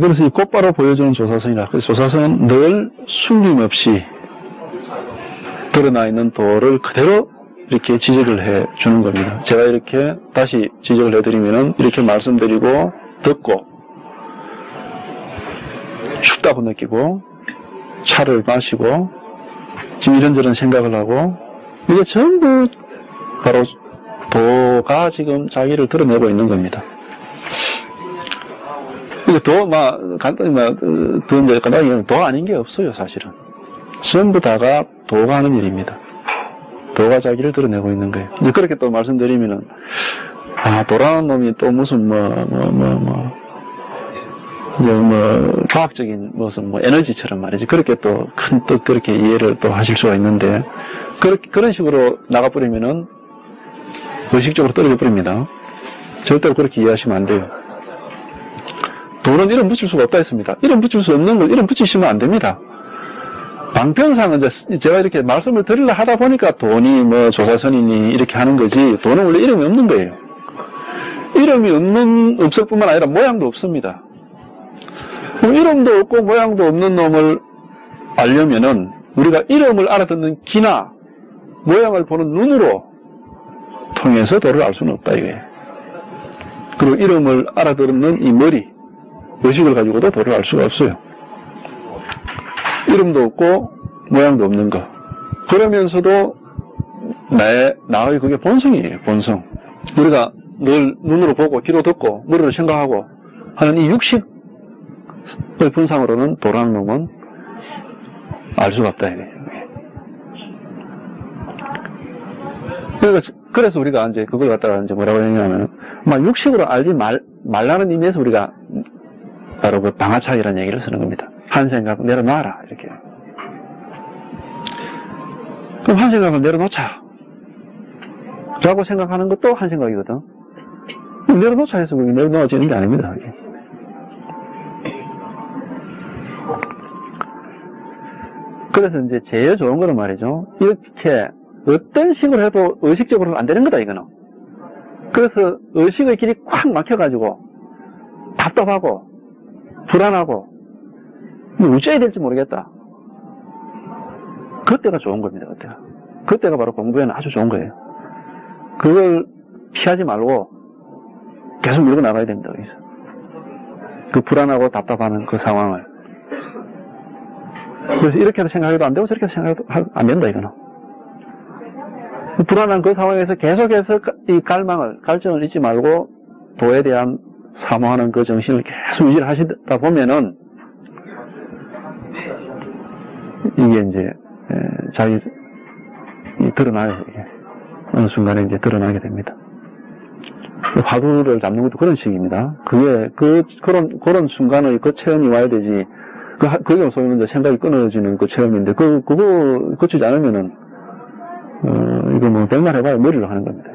그래서 이 곧바로 보여주는 조사선이라. 그래서 조사선은 늘 숨김없이 드러나 있는 도를 그대로 이렇게 지적을 해 주는 겁니다. 제가 이렇게 다시 지적을 해드리면은 이렇게 말씀드리고 듣고 춥다고 느끼고 차를 마시고 지금 이런저런 생각을 하고 이게 전부 바로 도가 지금 자기를 드러내고 있는 겁니다. 이게 간단히 도 아닌 게 없어요, 사실은. 전부 다가 도가 하는 일입니다. 도가 자기를 드러내고 있는 거예요. 이제 그렇게 또 말씀드리면은, 도라는 놈이 또 무슨 과학적인 무슨 에너지처럼 말이지. 그렇게 또 그렇게 이해를 또 하실 수가 있는데, 그런 식으로 나가버리면은, 의식적으로 떨어져 버립니다. 절대로 그렇게 이해하시면 안 돼요. 도는 이름 붙일 수가 없다 했습니다. 이름 붙일 수 없는 걸 이름 붙이시면 안 됩니다. 방편상은 제가 이렇게 말씀을 드리려 하다 보니까 돈이 조사선이니 이렇게 하는 거지, 돈은 원래 이름이 없는 거예요. 이름이 없을 뿐만 아니라 모양도 없습니다. 이름도 없고 모양도 없는 놈을 알려면은 우리가 이름을 알아듣는 귀나 모양을 보는 눈으로 통해서 도를 알 수는 없다 이거예요. 그리고 이름을 알아듣는 이 머리, 의식을 가지고도 도를 알 수가 없어요. 이름도 없고 모양도 없는 거. 그러면서도 나의 그게 본성이에요. 본성. 우리가 늘 눈으로 보고 귀로 듣고 머리로 생각하고 하는 이 육식의 분상으로는 도라는 놈은 알 수가 없다 이거예요. 그래서 우리가 이제 그걸 갖다가 이제 뭐라고 했냐면 육식으로 알지 말라는 의미에서 우리가 바로 그 방아차기라는 얘기를 쓰는 겁니다. 한 생각 내려놔라 이렇게. 그럼 한 생각을 내려놓자 라고 생각하는 것도 한 생각이거든. 내려놓자 해서 그게 내려놓아지는 게 아닙니다. 이게. 그래서 이제 제일 좋은 거는 말이죠. 이렇게 어떤 식으로 해도 의식적으로는 안 되는 거다 이거는. 그래서 의식의 길이 꽉 막혀가지고 답답하고 불안하고 어째야 될지 모르겠다. 그때가 좋은 겁니다. 그때가 바로 공부에는 아주 좋은 거예요. 그걸 피하지 말고 계속 밀고 나가야 됩니다. 여기서. 그 불안하고 답답하는 그 상황을. 그래서 이렇게 생각해도 안 되고 저렇게 생각해도 안 된다 이거는. 불안한 그 상황에서 계속해서 이 갈증을 잊지 말고 도에 대한 사모하는 그 정신을 계속 유지를 하시다 보면은 이게 이제 자기 드러나요. 이게. 어느 순간에 이제 드러나게 됩니다. 화두를 잡는 것도 그런 식입니다. 그런 순간의 그 체험이 와야 되지. 그게 소위 말해서 생각이 끊어지는 그 체험인데, 그거 거치지 않으면은, 이거 백날 해봐야 머리로 하는 겁니다.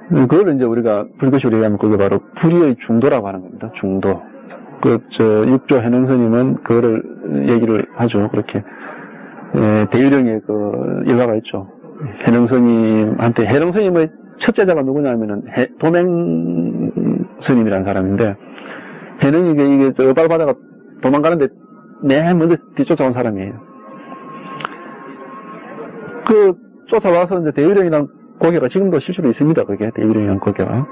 그걸 이제 우리가 불교식으로 얘기하면 그게 바로 불의의 중도라고 하는 겁니다. 중도. 육조 해능스님은 그거를 얘기를 하죠. 그렇게. 대유령의 그 일화가 있죠. 해능스님한테, 해능스님의 첫째자가 누구냐면은, 도맹스님이라는 사람인데, 해능이 이게 빨바다가 도망가는데, 맨 먼저 뒤쫓아온 사람이에요. 쫓아와서 이제 대유령이랑 고개가 지금도 실제로 있습니다. 그게 대유령이랑 고개가.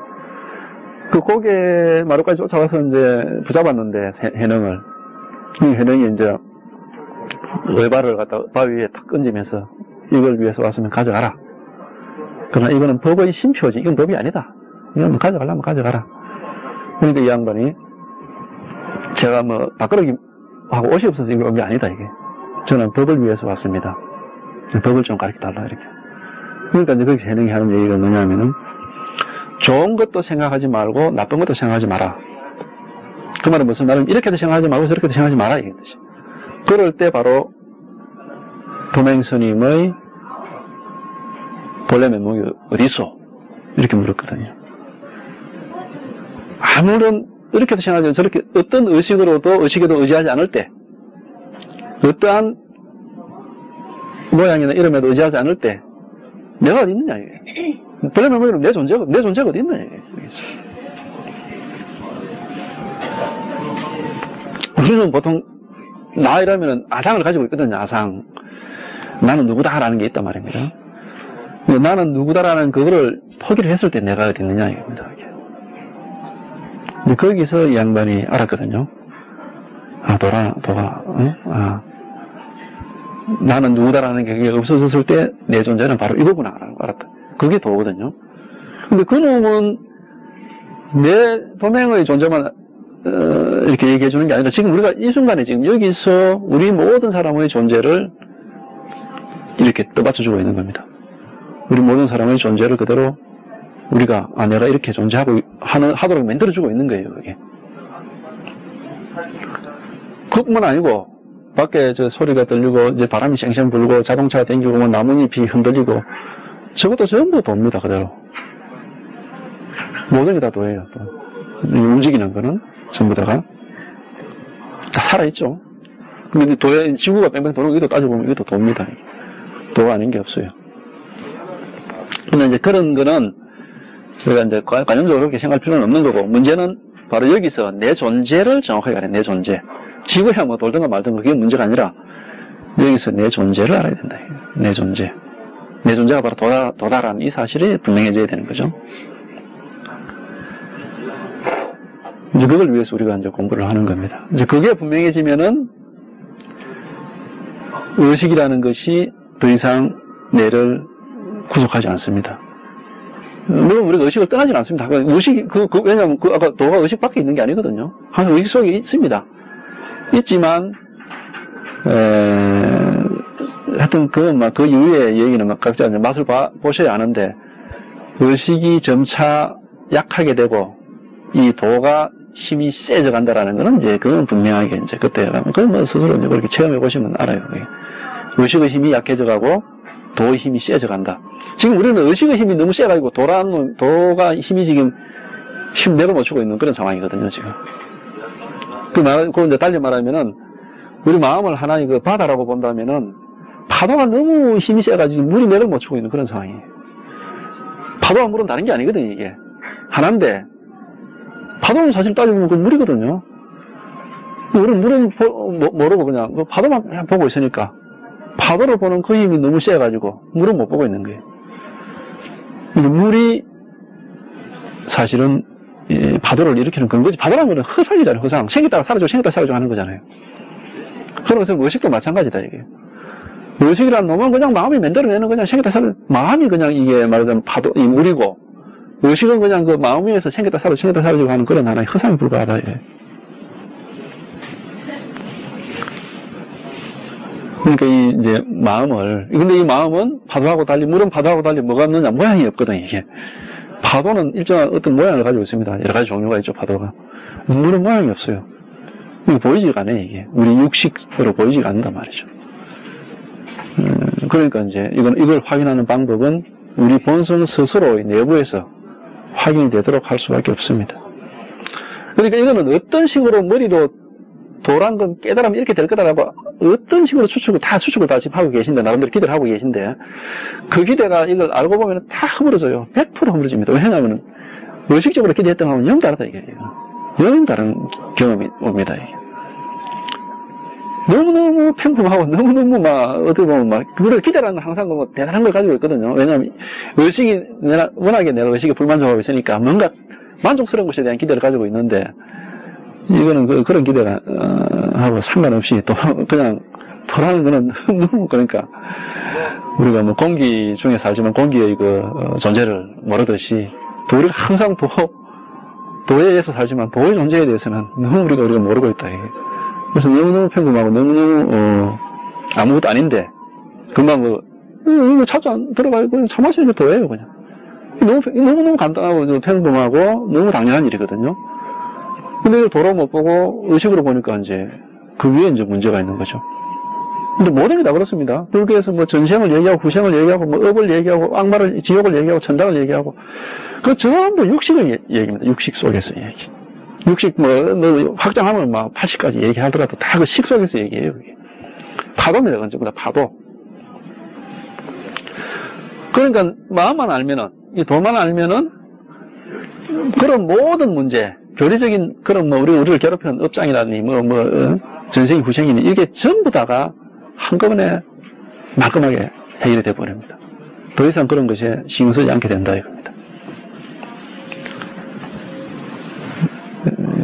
그 고개 마루까지 쫓아와서 이제 붙잡았는데 해능을. 이 해능이 이제 외발을 갖다 바위 위에 탁 던지면서 이걸 위해서 왔으면 가져가라. 그러나 이거는 법의 심표지. 이건 법이 아니다. 이건 가져가려면 가져가라. 그러니까 이 양반이 제가 밥그릇이 하고 옷이 없어서 이거 온 게 아니다 이게. 저는 법을 위해서 왔습니다. 법을 좀 가르쳐달라 이렇게. 그러니까 이제 그렇게 해능이 하는 얘기가 뭐냐면은 좋은 것도 생각하지 말고 나쁜 것도 생각하지 마라. 그 말은 무슨 말은 이렇게도 생각하지 말고 저렇게도 생각하지 마라 이게 뜻이에요. 그럴 때 바로 도맹스님의 본래 면목이 어디서? 이렇게 물었거든요. 아무런 이렇게도 생각하지 저렇게 어떤 의식으로도 의식에도 의지하지 않을 때 어떠한 모양이나 이름에도 의지하지 않을 때 내가 어디 있느냐 이게. 본래 면목이 내 존재가 어디 있느냐 이게. 우리는 보통 나이라면 아상을 가지고 있거든요. 아상. 나는 누구다라는 게 있단 말입니다. 나는 누구다라는 그거를 포기를 했을 때 내가 어디 있느냐 이겁니다. 근데 거기서 이 양반이 알았거든요. 도가, 응? 나는 누구다라는 게 없어졌을 때 내 존재는 바로 이거구나 라는 걸 알았다. 그게 도거든요. 근데 그놈은 내 도맹의 존재만 이렇게 얘기해 주는 게 아니라 지금 우리가 이 순간에 지금 여기서 우리 모든 사람의 존재를 이렇게 떠받쳐 주고 있는 겁니다. 우리 모든 사람의 존재를 그대로 우리가 내가 이렇게 존재하고 하도록 만들어 주고 있는 거예요. 그게. 그뿐만 아니고 밖에 저 소리가 들리고 이제 바람이 쌩쌩 불고 자동차가 댕기고 뭐 나뭇잎이 흔들리고 저것도 전부 돕니다. 그대로. 모든 게 다 도예요. 또. 움직이는 거는 전부 다가 다 살아있죠. 근데 도에 지구가 뺑뺑 도는 것도 따져보면 이것도 돕니다. 도가 아닌 게 없어요. 근데 이제 그런 거는 저희가 이제 관념적으로 그렇게 생각할 필요는 없는 거고, 문제는 바로 여기서 내 존재를 정확하게 알아야 돼. 내 존재. 지구야 뭐 돌든가 말든가 그게 문제가 아니라 여기서 내 존재를 알아야 된다. 내 존재. 내 존재가 바로 도다라는 이 사실이 분명해져야 되는 거죠. 이제 그걸 위해서 우리가 이제 공부를 하는 겁니다. 이제 그게 분명해지면은 의식이라는 것이 더 이상 내를 구속하지 않습니다. 물론 우리가 의식을 떠나지 않습니다. 의식, 왜냐면 아까 도가 의식 밖에 있는 게 아니거든요. 항상 의식 속에 있습니다. 있지만, 하여튼 그 이후의 얘기는 막 각자 이제 맛을 보셔야 하는데, 의식이 점차 약하게 되고, 이 도가 힘이 세져 간다라는 거는 이제 그건 분명하게 이제 그때 그건 뭐 스스로 이제 그렇게 체험해 보시면 알아요. 의식의 힘이 약해져 가고 도의 힘이 세져 간다. 지금 우리는 의식의 힘이 너무 세가지고 도가 힘이 지금 힘 내려놓치고 있는 그런 상황이거든요, 지금. 그 이제 달리 말하면은 우리 마음을 하나의 그 바다라고 본다면은 파도가 너무 힘이 세가지고 물이 내려놓치고 있는 그런 상황이에요. 파도와 물은 다른 게 아니거든요, 이게. 하나인데 파도는 사실 따져보면 그 물이거든요. 우리는 물은 모르고 그냥 파도만 그냥 보고 있으니까 파도를 보는 그 힘이 너무 세가지고 물은 못 보고 있는 거예요. 근데 물이 사실은 파도를 일으키는 그런 거지. 파도라는 거는 허상이잖아요. 허상. 생겼다가 사라지고 하는 거잖아요. 그래서 의식도 마찬가지다 이게. 의식이라는 놈은 그냥 마음이 만들어내는 그냥 생겼다 사라지고 마음이 그냥 이게 말하자면 파도 이 물이고. 의식은 그냥 그 마음 위에서 생겼다 사라지고 하는 그런 하나의 허상에 불과하다. 예. 그러니까 이제 마음을, 근데 이 마음은 파도하고 달리, 물은 파도하고 달리 뭐가 없느냐? 모양이 없거든, 이게. 파도는 일정한 어떤 모양을 가지고 있습니다. 여러 가지 종류가 있죠, 파도가. 물은 모양이 없어요. 보이지가 않아요, 이게. 우리 육식으로 보이지가 않는단 말이죠. 그러니까 이제 이걸 확인하는 방법은 우리 본성 스스로의 내부에서 확인이 되도록 할 수밖에 없습니다. 그러니까 이거는 어떤 식으로 머리로 도란 건 깨달으면 이렇게 될 거다라고 어떤 식으로 추측을 다 지금 하고 계신데, 나름대로 기대를 하고 계신데, 그 기대가 이걸 알고 보면 다 흐물어져요. 100% 흐물어집니다. 왜냐하면 의식적으로 기대했던 거하고는 영 다르다, 이게. 영 다른 경험이 옵니다, 이게. 너무너무 평범하고, 너무너무 어떻게 보면 그거를 기대라는 항상 대단한 걸 가지고 있거든요. 왜냐하면 의식이, 워낙에 내가 의식에 불만족하고 있으니까 뭔가 만족스러운 것에 대한 기대를 가지고 있는데, 이거는 그런 기대가, 하고 상관없이 또, 그냥, 도라는 거는 너무, 그러니까, 우리가 공기 중에 살지만 공기의 존재를 모르듯이, 또 우리가 항상 도에 의해서 살지만 도의 존재에 대해서는 너무 우리가 모르고 있다, 이게. 그래서 너무너무 평범하고, 너무너무, 아무것도 아닌데, 금방 이거 차도 안 들어가고, 그냥 차 마시는 게 도예요, 그냥. 너무너무 간단하고 평범하고 너무 당연한 일이거든요. 근데 도로 못 보고 의식으로 보니까 이제 그 위에 이제 문제가 있는 거죠. 근데 모든 게 다 그렇습니다. 불교에서 뭐 전생을 얘기하고 후생을 얘기하고 뭐 업을 얘기하고 악마를, 지옥을 얘기하고 천당을 얘기하고 그 전부 육식을 얘기입니다. 육식 속에서 얘기. 육식 뭐 확장하면 막 80까지 얘기하더라도 다 그 식 속에서 얘기해요. 그게. 파도입니다. 그건 전부 다 파도. 그러니까 마음만 알면은, 이 도만 알면은 그런 모든 문제, 교리적인 그런 뭐 우리를 괴롭히는 업장이라니 전생이 후생이니 이게 전부 다가 한꺼번에 말끔하게 해결이 되어버립니다. 더 이상 그런 것에 신경 쓰지 않게 된다 이겁니다.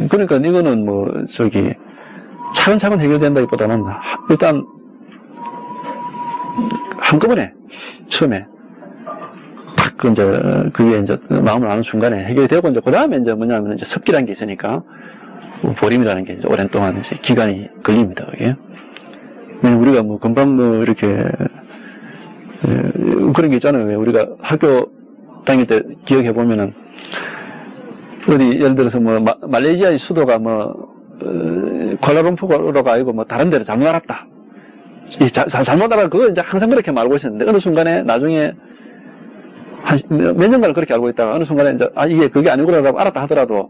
그러니까 이거는 차근차근 해결된다기보다는 일단 한꺼번에 처음에 탁 그게 이제 마음을 아는 순간에 해결이 되고 이제 그 다음에 이제 뭐냐면 이제 습기라는 게 있으니까 보림이라는 게 이제 오랜 동안 이제 기간이 걸립니다. 그게. 우리가 금방 이렇게 그런 게 있잖아요. 왜 우리가 학교 다닐 때 기억해 보면은 어디 예를 들어서 말레이시아의 수도가 쿠알라룸푸르가 아니고 다른 데로 잘못 알았다. 잘못 알아 그거 이제 항상 그렇게 알고 있었는데 어느 순간에 나중에 한 몇 년간 그렇게 알고 있다가 어느 순간에 이제 이게 그게 아니구나라고 알았다 하더라도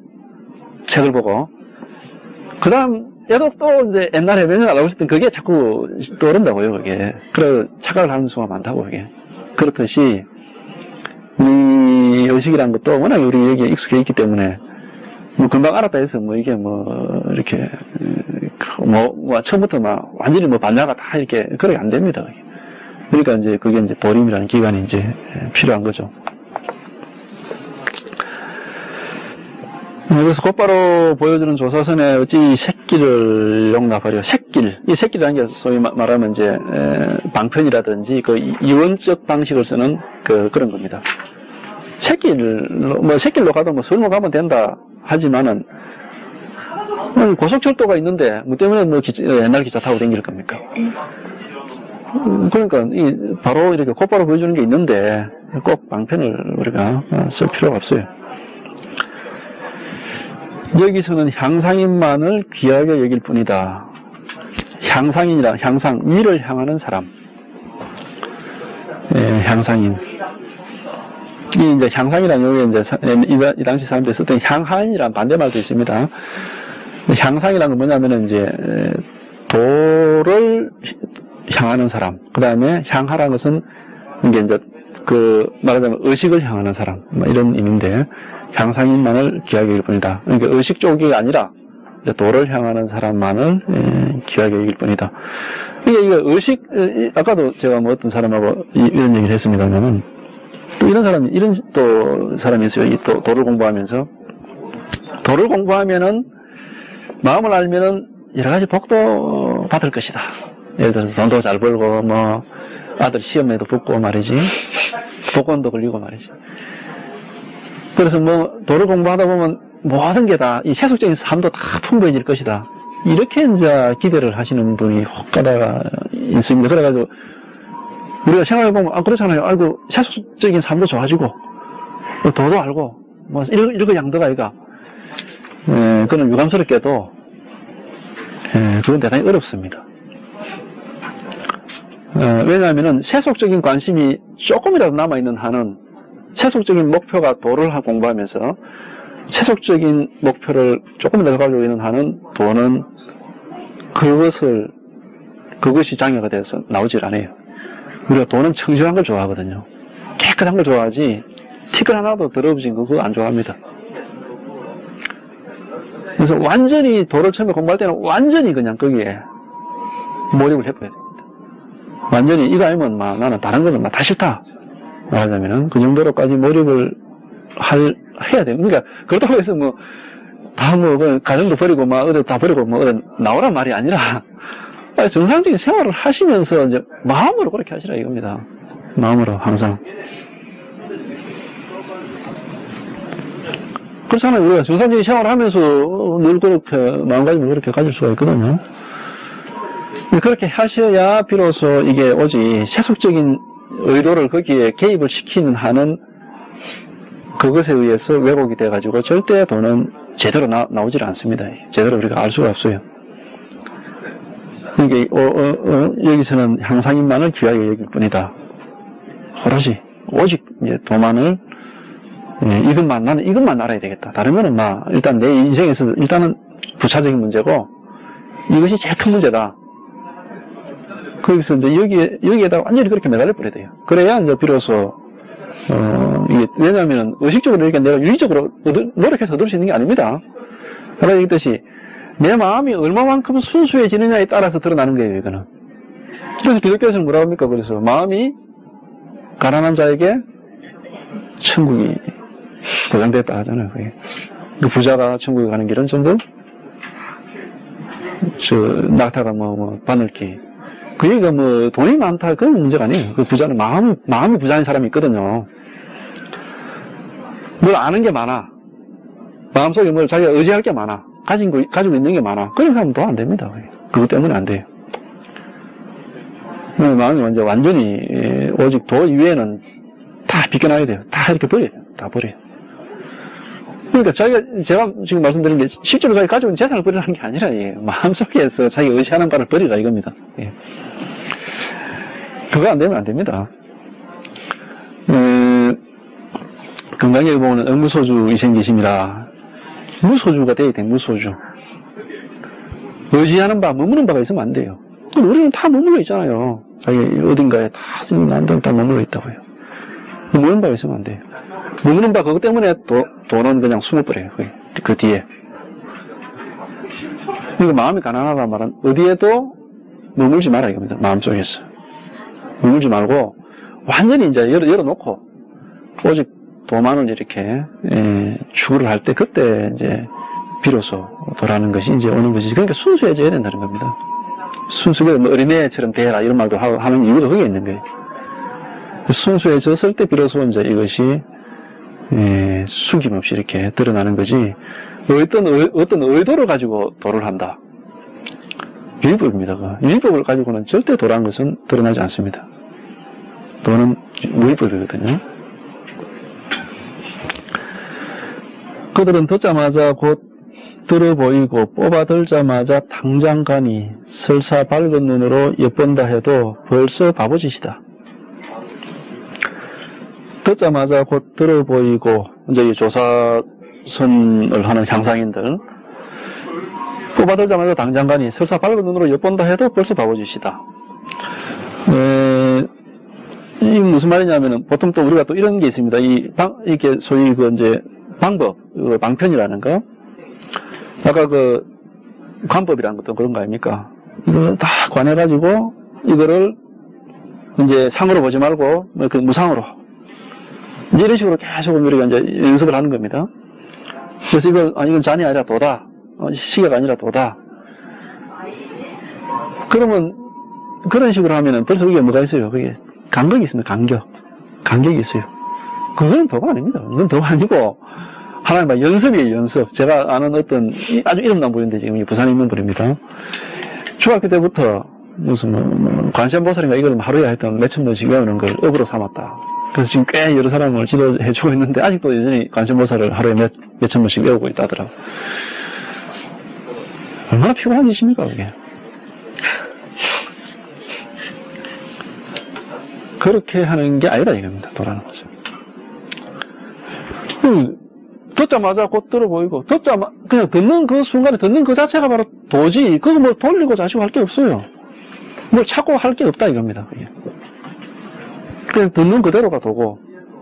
책을 보고 그 다음 얘도 또 이제 옛날에 몇 년 알고 있었던 그게 자꾸 떠오른다고요, 그게. 그래, 착각을 하는 수가 많다고, 그게. 그렇듯이, 이 의식이라는 것도 워낙 우리 여기에 익숙해 있기 때문에, 금방 알았다 해서 이게 이렇게, 처음부터 완전히 반야가 다 이렇게, 그렇게 안 됩니다, 그게. 그러니까 이제 그게 이제 보림이라는 기간이 이제 필요한 거죠. 그래서 곧바로 보여주는 조사선에 어찌 새끼를 용납하려. 새끼. 이 새끼라는 게 소위 말하면 이제, 방편이라든지 그 이원적 방식을 쓰는 그런 겁니다. 새끼로 가도 설모 가면 된다 하지만은, 고속철도가 있는데, 때문에 옛날 기차 타고 다닐 겁니까? 그러니까, 바로 이렇게 곧바로 보여주는 게 있는데, 꼭 방편을 우리가 쓸 필요가 없어요. 여기서는 향상인만을 귀하게 여길 뿐이다. 향상인이라, 위를 향하는 사람. 향상인. 이제 향상이라는 여기 이 당시 사람들이 썼던 향하인이라는 반대말도 있습니다. 향상이라는 건 뭐냐면은 이제, 도를 향하는 사람. 그 다음에 향하라는 것은 이게 이제 말하자면 의식을 향하는 사람. 이런 의미인데, 향상인만을 귀하게 여길 뿐이다. 그러니까 의식 쪽이 아니라 도를 향하는 사람만을 귀하게 여길 뿐이다. 그러니까 이거 의식, 아까도 제가 어떤 사람하고 이런 얘기를 했습니다면은 또 이런 사람이 있어요. 또 도를 공부하면서 도를 공부하면은 마음을 알면은 여러 가지 복도 받을 것이다. 예를 들어서 돈도 잘 벌고 아들 시험에도 붙고 말이지. 복권도 걸리고 말이지. 그래서 도를 공부하다 보면 모든 게 다, 이 세속적인 삶도 다 풍부해질 것이다. 이렇게 이제 기대를 하시는 분이 혹가다가 있습니다. 그래가지고, 우리가 생각해보면, 그렇잖아요. 아이고, 세속적인 삶도 좋아지고, 도도 알고, 이렇게 양도가 아이가. 그건 유감스럽게도, 그건 대단히 어렵습니다. 왜냐하면은 세속적인 관심이 조금이라도 남아있는 한은 세속적인 목표가 도를 공부하면서 세속적인 목표를 조금이라도 가지고 있는 한은 도는 그것이 장애가 돼서 나오질 않아요. 우리가 도는 청정한 걸 좋아하거든요. 깨끗한 걸 좋아하지 티끌 하나도 더러워진 그거 안 좋아합니다. 그래서 완전히 도를 처음에 공부할 때는 완전히 그냥 거기에 몰입을 해봐야 됩니다. 완전히 이거 아니면 나는 다른 거는 다 싫다. 말하자면은 그 정도로까지 몰입을 해야 돼요. 그러니까 그렇다고 해서 가정도 버리고 어디 다 버리고 어디 나오란 말이 아니라 정상적인 생활을 하시면서 이제 마음으로 그렇게 하시라 이겁니다. 마음으로 항상. 그렇잖아요. 우리가 정상적인 생활을 하면서 늘 그렇게 마음가짐을 그렇게 가질 수가 있거든요. 그렇게 하셔야 비로소 이게 오직 세속적인 의도를 거기에 개입을 시키는 한은 그것에 의해서 왜곡이 돼가지고 절대 돈은 제대로 나오질 않습니다. 제대로 우리가 알 수가 없어요. 이게 여기서는 향상인만을 귀하게 여길 뿐이다. 오롯이 오직 이제 도만을 나는 이것만 알아야 되겠다. 다른 거는 일단 내 인생에서 일단은 부차적인 문제고 이것이 제일 큰 문제다. 거기서 이제 여기에다가 완전히 그렇게 매달려 버려야 돼요. 그래야 이제 비로소 이게 왜냐하면 의식적으로 이렇게 내가 윤리적으로 노력해서 얻을 수 있는 게 아닙니다. 아까 얘기했듯이 내 마음이 얼마만큼 순수해지느냐에 따라서 드러나는 거예요, 이거는. 그래서 기독교에서는 뭐라고 합니까? 그래서 마음이 가난한 자에게 천국이 보장됐다 하잖아요, 그게. 부자가 천국에 가는 길은 전부 낙타가 바늘기. 그 얘기가 돈이 많다, 그건 문제가 아니에요. 그 부자는 마음이 부자인 사람이 있거든요. 뭘 아는 게 많아. 마음속에 뭘 자기가 의지할 게 많아. 가지고 있는 게 많아. 그런 사람은 도 안 됩니다. 그것 때문에 안 돼요. 마음이 이제 완전히, 오직 도 이외에는 다 비껴나야 돼요. 다 이렇게 버려야 돼요. 다 버려요. 그러니까 제가 지금 말씀드린 게 실제로 자기가 가지고 있는 재산을 버리라는 게 아니라, 마음속에서 자기가 의지하는 바를 버리라 이겁니다. 예. 그거 안 되면 안 됩니다. 건강에 보면 응무소주이 생기심이라 무소주가 돼야 돼. 무소주. 의지하는 바, 머무는 바가 있으면 안 돼요. 우리는 다 머물러 있잖아요. 자기 어딘가에 다 머물러 있다고요. 머무는 바가 있으면 안 돼요. 머무는 바 그것 때문에 돈은 그냥 숨어버려요. 그 뒤에. 그러니까 마음이 가난하다는 말은 어디에도 머물지 마라 이겁니다. 마음속에서. 머물지 말고 완전히 이제 열어놓고 오직 도만을 이렇게 추구를 할 때 그때 이제 비로소 도라는 것이 이제 오는 것이지. 그러니까 순수해져야 된다는 겁니다. 순수하게 어린애처럼 대해라 이런 말도 하는 이유도 그게 있는 거예요. 순수해졌을 때 비로소 이제 이것이 숨김없이 이렇게 드러나는 거지. 어떤 의도를 가지고 도를 한다. 유의법입니다. 유의법을 가지고는 절대 도라는 것은 드러나지 않습니다. 도는 무의법이거든요. 그들은 듣자마자 곧 들어 보이고 뽑아들자마자 당장 가니 설사 밝은 눈으로 엿본다 해도 벌써 바보짓이다. 듣자마자 곧 들어 보이고 이제 이 조사선을 하는 향상인들 뽑아들자마자 당장 가니 설사 밝은 눈으로 엿본다 해도 벌써 바보짓이다. 이 무슨 말이냐면은 보통 또 우리가 또 이런 게 있습니다. 이게 소위 이제 방법, 방편이라는 거. 아까 관법이라는 것도 그런 거 아닙니까? 이거 다 관해가지고, 이거를 이제 상으로 보지 말고, 무상으로. 이제 이런 식으로 계속 우리가 이제 연습을 하는 겁니다. 그래서 이건 잔이 아니라 도다. 시계가 아니라 도다. 그러면, 그런 식으로 하면은 벌써 그게 뭐가 있어요? 그게 간격이 있습니다. 간격이 있어요. 그건 도가 아닙니다. 그건 도가 아니고, 하나님 연습이에요, 연습. 제가 아는 어떤, 아주 이름난 분인데 지금 부산에 있는 분입니다. 중학교 때부터 무슨 관세음보살인가 이걸 하루에 하여튼 몇천 번씩 외우는 걸 업으로 삼았다. 그래서 지금 꽤 여러 사람을 지도해주고 있는데 아직도 여전히 관세음보살을 하루에 몇천 번씩 외우고 있다더라고. 얼마나 피곤한 짓입니까, 그게. 그렇게 하는 게 아니다 이겁니다. 도라는 거죠. 듣자마자 곧 들어 보이고, 그냥 듣는 그 순간에 듣는 그 자체가 바로 도지, 그거 뭐 돌리고 자시고 할 게 없어요. 뭘 찾고 할 게 없다 이겁니다. 그게. 그냥 듣는 그대로가 도고,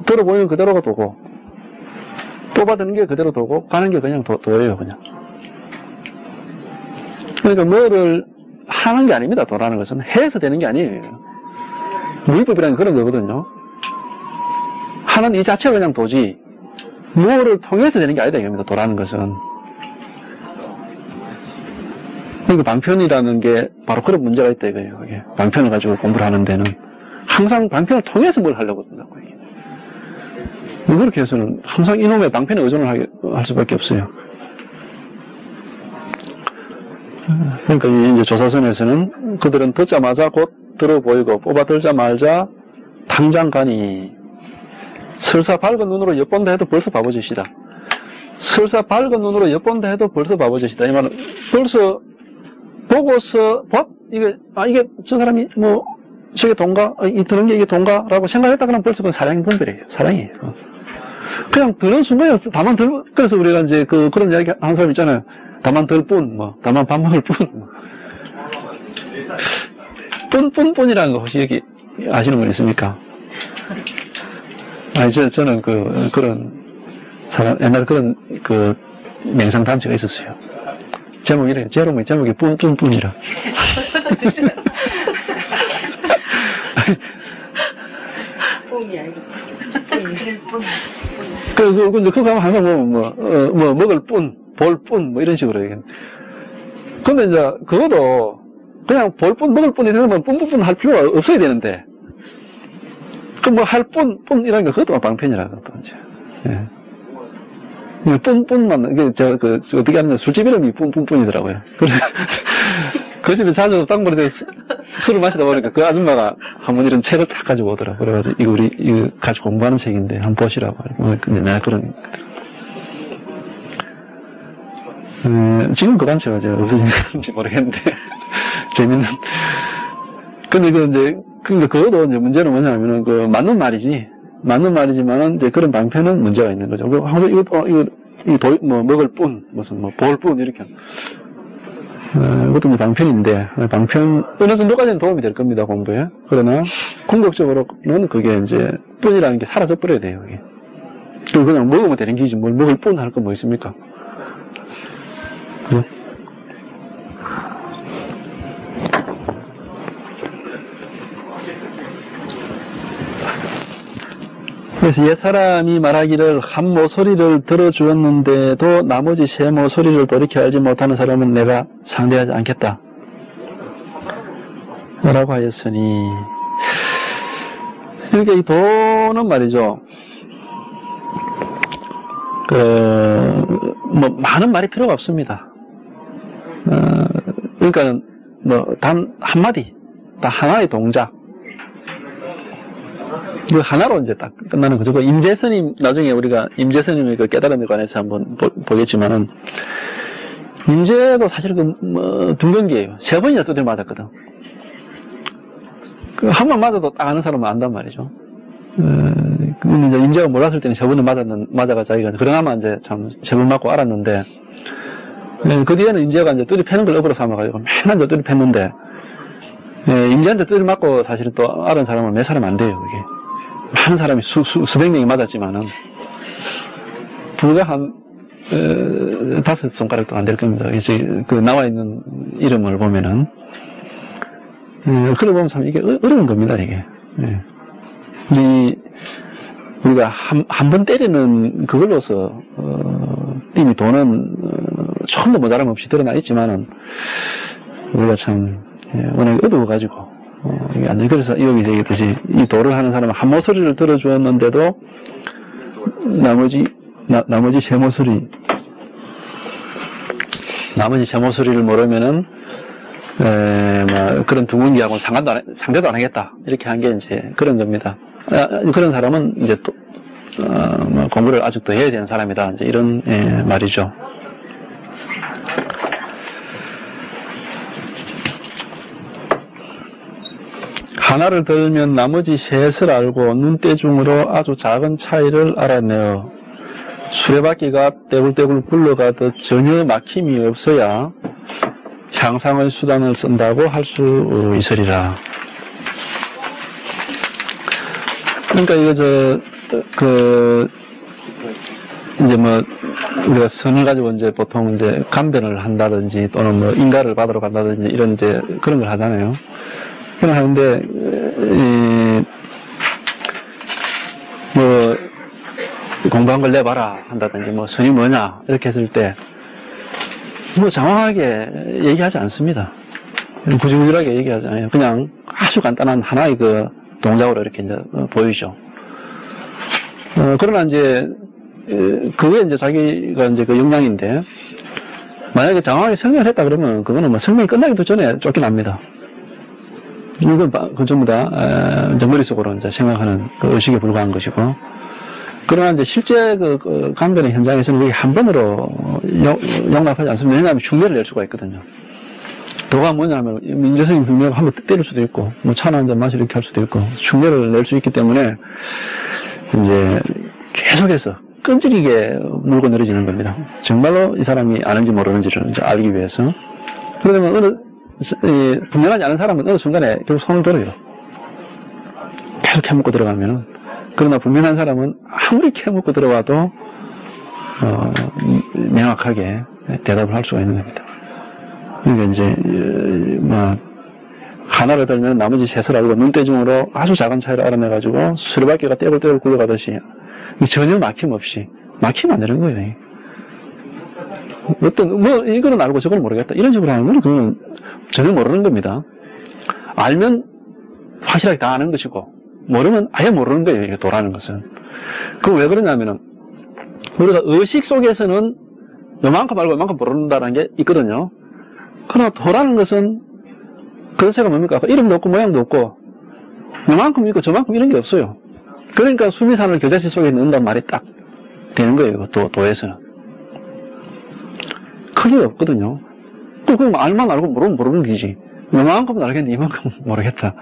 들어 보이는 그대로가 도고, 뽑아드는 게 그대로 도고, 가는 게 그냥 도예요, 그냥. 그러니까 뭐를 하는 게 아닙니다, 도라는 것은. 해서 되는 게 아니에요. 무의법이라는 그런 거거든요. 하는 이 자체가 그냥 도지, 뭐를 통해서 되는 게 아니다 이겁니다. 도라는 것은. 그러니까 방편이라는 게 바로 그런 문제가 있다 이거예요. 그게. 방편을 가지고 공부를 하는 데는 항상 방편을 통해서 뭘 하려고 한다고. 그렇게 해서는 항상 이놈의 방편에 의존을 할 수밖에 없어요. 그러니까 이제 조사선에서는 그들은 듣자마자 곧 들어 보이고 뽑아들자마자 당장 가니 설사 밝은 눈으로 엿본다 해도 벌써 바보짓이다. 설사 밝은 눈으로 엿본다 해도 벌써 바보짓이다. 이 말은 벌써 보고서 이게 저 사람이 저게 돈가? 이 드는 게 이게 돈가?라고 생각했다 그러면 벌써 그건 사랑의 분별이에요. 사랑이에요. 그냥 드는 순간에 다만 그래서 우리가 이제 그런 이야기 하는 사람 있잖아요. 다만 들 뿐, 다만 밥 먹을 뿐. 뿐이라는 거 혹시 여기 아시는 분 있습니까? 아니, 저는 그런 사람, 옛날에 그런 맹상단체가 있었어요. 제목이 뿐이라. 뽕이 아니고 근데 그거 하면 항상 먹을 뿐, 볼 뿐, 이런 식으로 얘기해요. 근데 이제, 그것도, 그냥 볼 뿐, 먹을 뿐이 되면 뿐 할 필요가 없어야 되는데, 할 뿐이라는 게 그것도 방편이라, 그것도 이제. 예. 뿐만, 어떻게 하면 술집 이름이 뿐이더라고요. 그래서, 그 집에 자주 땅벌이에서 술을 마시다 보니까 그 아줌마가 한번 이런 책을 딱 가지고 오더라고요. 그래가지고, 이거 같이 공부하는 책인데, 한번 보시라고. 근데 내가 지금 그 단체가 제가 없어진지 모르겠는데, 재밌는. 근데 그것도 이제 문제는 뭐냐면은, 맞는 말이지만은, 이제 그런 방편은 문제가 있는 거죠. 항상 먹을 뿐, 볼 뿐, 이렇게. 그것도 이제 방편인데, 어느 정도까지는 도움이 될 겁니다, 공부에. 그러나, 궁극적으로는 그게 이제, 뿐이라는 게 사라져 버려야 돼요, 그게. 그냥 먹으면 되는 기지, 뭘 먹을 뿐 할 거 뭐 있습니까? 네? 그래서 옛사람이 말하기를 한 모서리를 들어주었는데도 나머지 세 모서리를 돌이켜 알지 못하는 사람은 내가 상대하지 않겠다 라고 하였으니, 이렇게 이 도는 말이죠, 많은 말이 필요가 없습니다. 그러니까 단 한마디, 단 하나의 동작, 그 하나로 이제 딱 끝나는 거죠. 임재선님, 나중에 우리가 임재선님의 그 깨달음에 관해서 한번 보겠지만은, 임재도 사실 둥근기예요. 3번이나 두드려 맞았거든. 한 번 맞아도 딱 아는 사람은 안단 말이죠. 근데 이제 임재가 몰랐을 때는 3번을 맞아가 자기가, 그러나마 이제 참 3번 맞고 알았는데, 그 뒤에는 임재가 이제 뚜리 패는 걸 업으로 삼아가지고 맨날 저 뚜리 팼는데, 임재한테 뚜리 맞고 사실은 또 알은 사람은 몇 사람 안 돼요, 그게. 많은 사람이 수백 명이 맞았지만은, 불과 한, 5손가락도 안 될 겁니다. 이제 나와 있는 이름을 보면은, 그걸 보면 참 이게 어려운 겁니다, 이게. 우리가 한 번 때리는 그걸로서, 이미 돈은, 조금도 모자람 없이 드러나 있지만은, 우리가 참, 워낙 어두워가지고, 이게 안 돼. 그래서 여기 얘기했듯이, 이 도를 하는 사람은 한 모서리를 들어주었는데도, 나머지 세 모서리를 모르면은, 그런 둥근기하고는 상대도 안 하겠다. 이렇게 한 게 이제 그런 겁니다. 그런 사람은 이제 또, 공부를 아직도 해야 되는 사람이다. 이제 이런, 말이죠. 하나를 들면 나머지 셋을 알고 눈대중으로 아주 작은 차이를 알아내어 수레바퀴가 떼굴떼굴 굴러가듯 전혀 막힘이 없어야 향상의 수단을 쓴다고 할 수 있으리라. 그러니까 이거 이제 우리가 선을 가지고 이제 보통 이제 감변을 한다든지 또는 인가를 받으러 간다든지 이런 이제 그런 걸 하잖아요. 그런 하는데, 공부한 걸 내봐라 한다든지 선이 뭐냐 이렇게 했을 때 장황하게 얘기하지 않습니다. 구질구질하게 얘기하지 않아요. 그냥 아주 간단한 하나의 그 동작으로 이렇게 이제 보이죠. 그러나 이제 그게 이제 자기가 이제 그 역량인데, 만약에 장황하게 설명을 했다 그러면 그거는 설명이 끝나기도 전에 쫓겨납니다. 이건 전부 다 이제 머릿속으로 이제 생각하는 그 의식에 불과한 것이고, 그러나 이제 실제 그 강변의 현장에서는 그게 한 번으로 용납하지 않습니다. 왜냐하면 흉내를 낼 수가 있거든요. 도가 뭐냐면 민재성인 흉내가 한번 때릴 수도 있고 뭐 차나 한잔 마시고 이렇게 할 수도 있고 흉내를 낼 수 있기 때문에 이제 계속해서 끈질기게 물고 내려지는 겁니다. 정말로 이 사람이 아는지 모르는지를 이제 알기 위해서. 그러면 분명하지 않은 사람은 어느 순간에 결국 손을 들어요. 계속 캐묻고 들어가면은. 그러나 분명한 사람은 아무리 캐묻고 들어와도 명확하게 대답을 할 수가 있는 겁니다. 그러니까 이제 하나를 들면 나머지 셋을 알고 눈대중으로 아주 작은 차이를 알아내가지고 수레바퀴가 떼굴떼굴 굴러가듯이 전혀 막힘없이 막히면 안 되는 거예요. 이거는 알고 저걸 모르겠다 이런 식으로 하는 건 그건 전혀 모르는 겁니다. 알면 확실하게 다 아는 것이고 모르면 아예 모르는 거예요. 이게 도라는 것은. 그건 왜 그러냐면은 우리가 의식 속에서는 요만큼 알고 요만큼 모른다는 게 있거든요. 그러나 도라는 것은 그것가 뭡니까? 이름도 없고 모양도 없고 요만큼 있고 저만큼 이런 게 없어요. 그러니까 수미산을 겨자씨 속에 넣는단 말이 딱 되는 거예요. 도에서는. 크기가 없거든요. 그럼 알만 알고 모르는 기지. 요만큼은 알겠는데 이만큼은 모르겠다.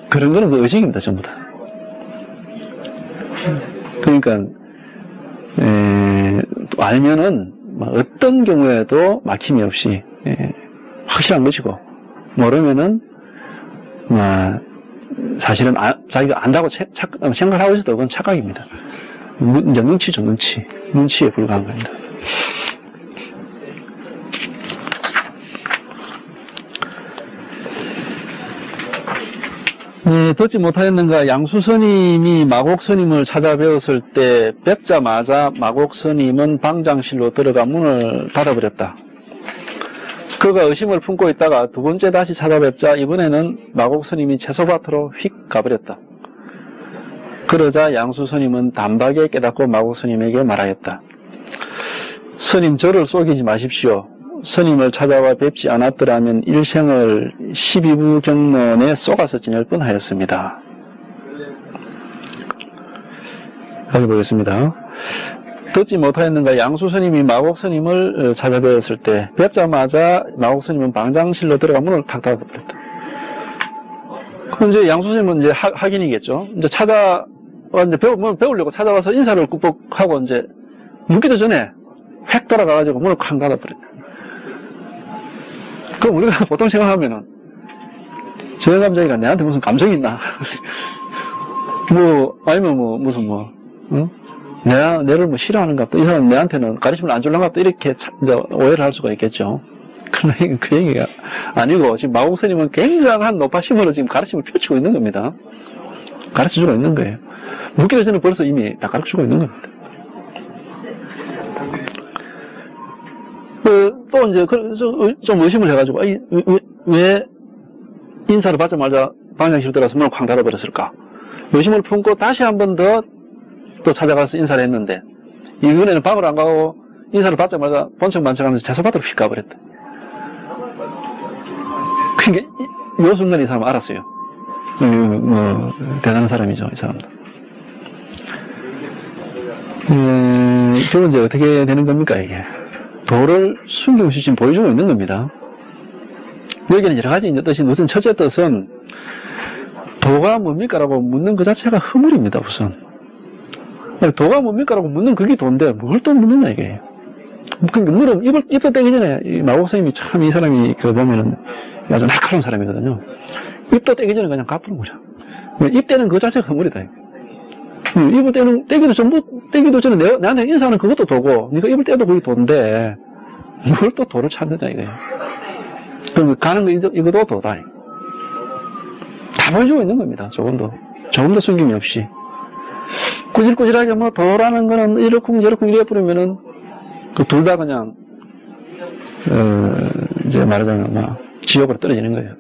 그런 거는 그 의식입니다. 전부 다. 그러니까 알면은 어떤 경우에도 막힘이 없이 확실한 것이고 모르면은 사실은 자기가 안다고 생각하고 있어도 그건 착각입니다. 눈치죠. 눈치에 불과한 겁니다. 듣지 못하였는가 양수스님이 마곡스님을 찾아뵈었을 때 뵙자마자 마곡스님은 방장실로 들어가 문을 닫아버렸다. 그가 의심을 품고 있다가 두 번째 다시 찾아뵙자 이번에는 마곡스님이 채소밭으로 휙 가버렸다. 그러자 양수스님은 단박에 깨닫고 마곡스님에게 말하였다. 스님 저를 속이지 마십시오. 스님을 찾아와 뵙지 않았더라면 일생을 12부 경론에 쏘가서 지낼 뻔하였습니다. 여기 보겠습니다. 듣지 못하였는가 양수스님이 마곡스님을 찾아뵈었을 때 뵙자마자 마곡스님은 방장실로 들어가 문을 탁 닫아버렸다. 그럼 이제 양수스님은 이제 확인이겠죠. 이제 이제 배우려고 찾아와서 인사를 꾹꾹 하고 이제 묻기도 전에 획 돌아가가지고 문을 쾅 닫아버렸다. 그럼 우리가 보통 생각하면은 저 남자애가 내한테 무슨 감정이 있나? 아니면 무슨 응? 내를 싫어하는가? 이 사람 내한테는 가르침을 안 줄란가? 이렇게 이제 오해를 할 수가 있겠죠. 그러나 그 얘기가 아니고 지금 마곡스님은 굉장한 높아심으로 지금 가르침을 펼치고 있는 겁니다. 가르쳐주고 있는 거예요. 묻기도 전에 벌써 이미 다 가르쳐주고 있는 겁니다. 또 이제 좀 의심을 해가지고 왜 인사를 받자마자 방장실로 들어가서 문을 쾅 닫아버렸을까? 의심을 품고 다시 한 번 또 찾아가서 인사를 했는데 이번에는 밥을 안 가고 인사를 받자마자 번쩍만쩍하면서 채소밭으로 휙 가버렸다. 그러니까 이 순간에 이 사람은 알았어요. 대단한 사람이죠, 이 사람도. 결국 이제 어떻게 되는 겁니까, 이게? 도를 숨김없이 지금 보여주고 있는 겁니다. 여기는 여러 가지 뜻이, 무슨 첫째 뜻은 도가 뭡니까? 라고 묻는 그 자체가 허물입니다, 우선. 도가 뭡니까? 라고 묻는 그게 도인데, 뭘 또 묻느냐, 이게. 물론, 입도 떼기 전에, 이 마곡스님이 참 이 사람이, 보면은, 아주 날카로운 사람이거든요. 입도 떼기 전에 그냥 갚는 거죠. 입 떼는 그 자체가 허물이다, 이게. 입을 떼기도 전에 나한테 인사하는 그것도 도고, 네가 입을 떼도 그게 도인데, 뭘 또 도를 찾느냐, 이거예요. 그럼 가는 거, 이것도 도다. 다 보여주고 있는 겁니다, 조금도 숨김이 없이. 꾸질꾸질하게 도라는 거는 이렇쿵 이래 뿌리면은, 둘 다 그냥, 이제 말하자면, 지옥으로 떨어지는 거예요.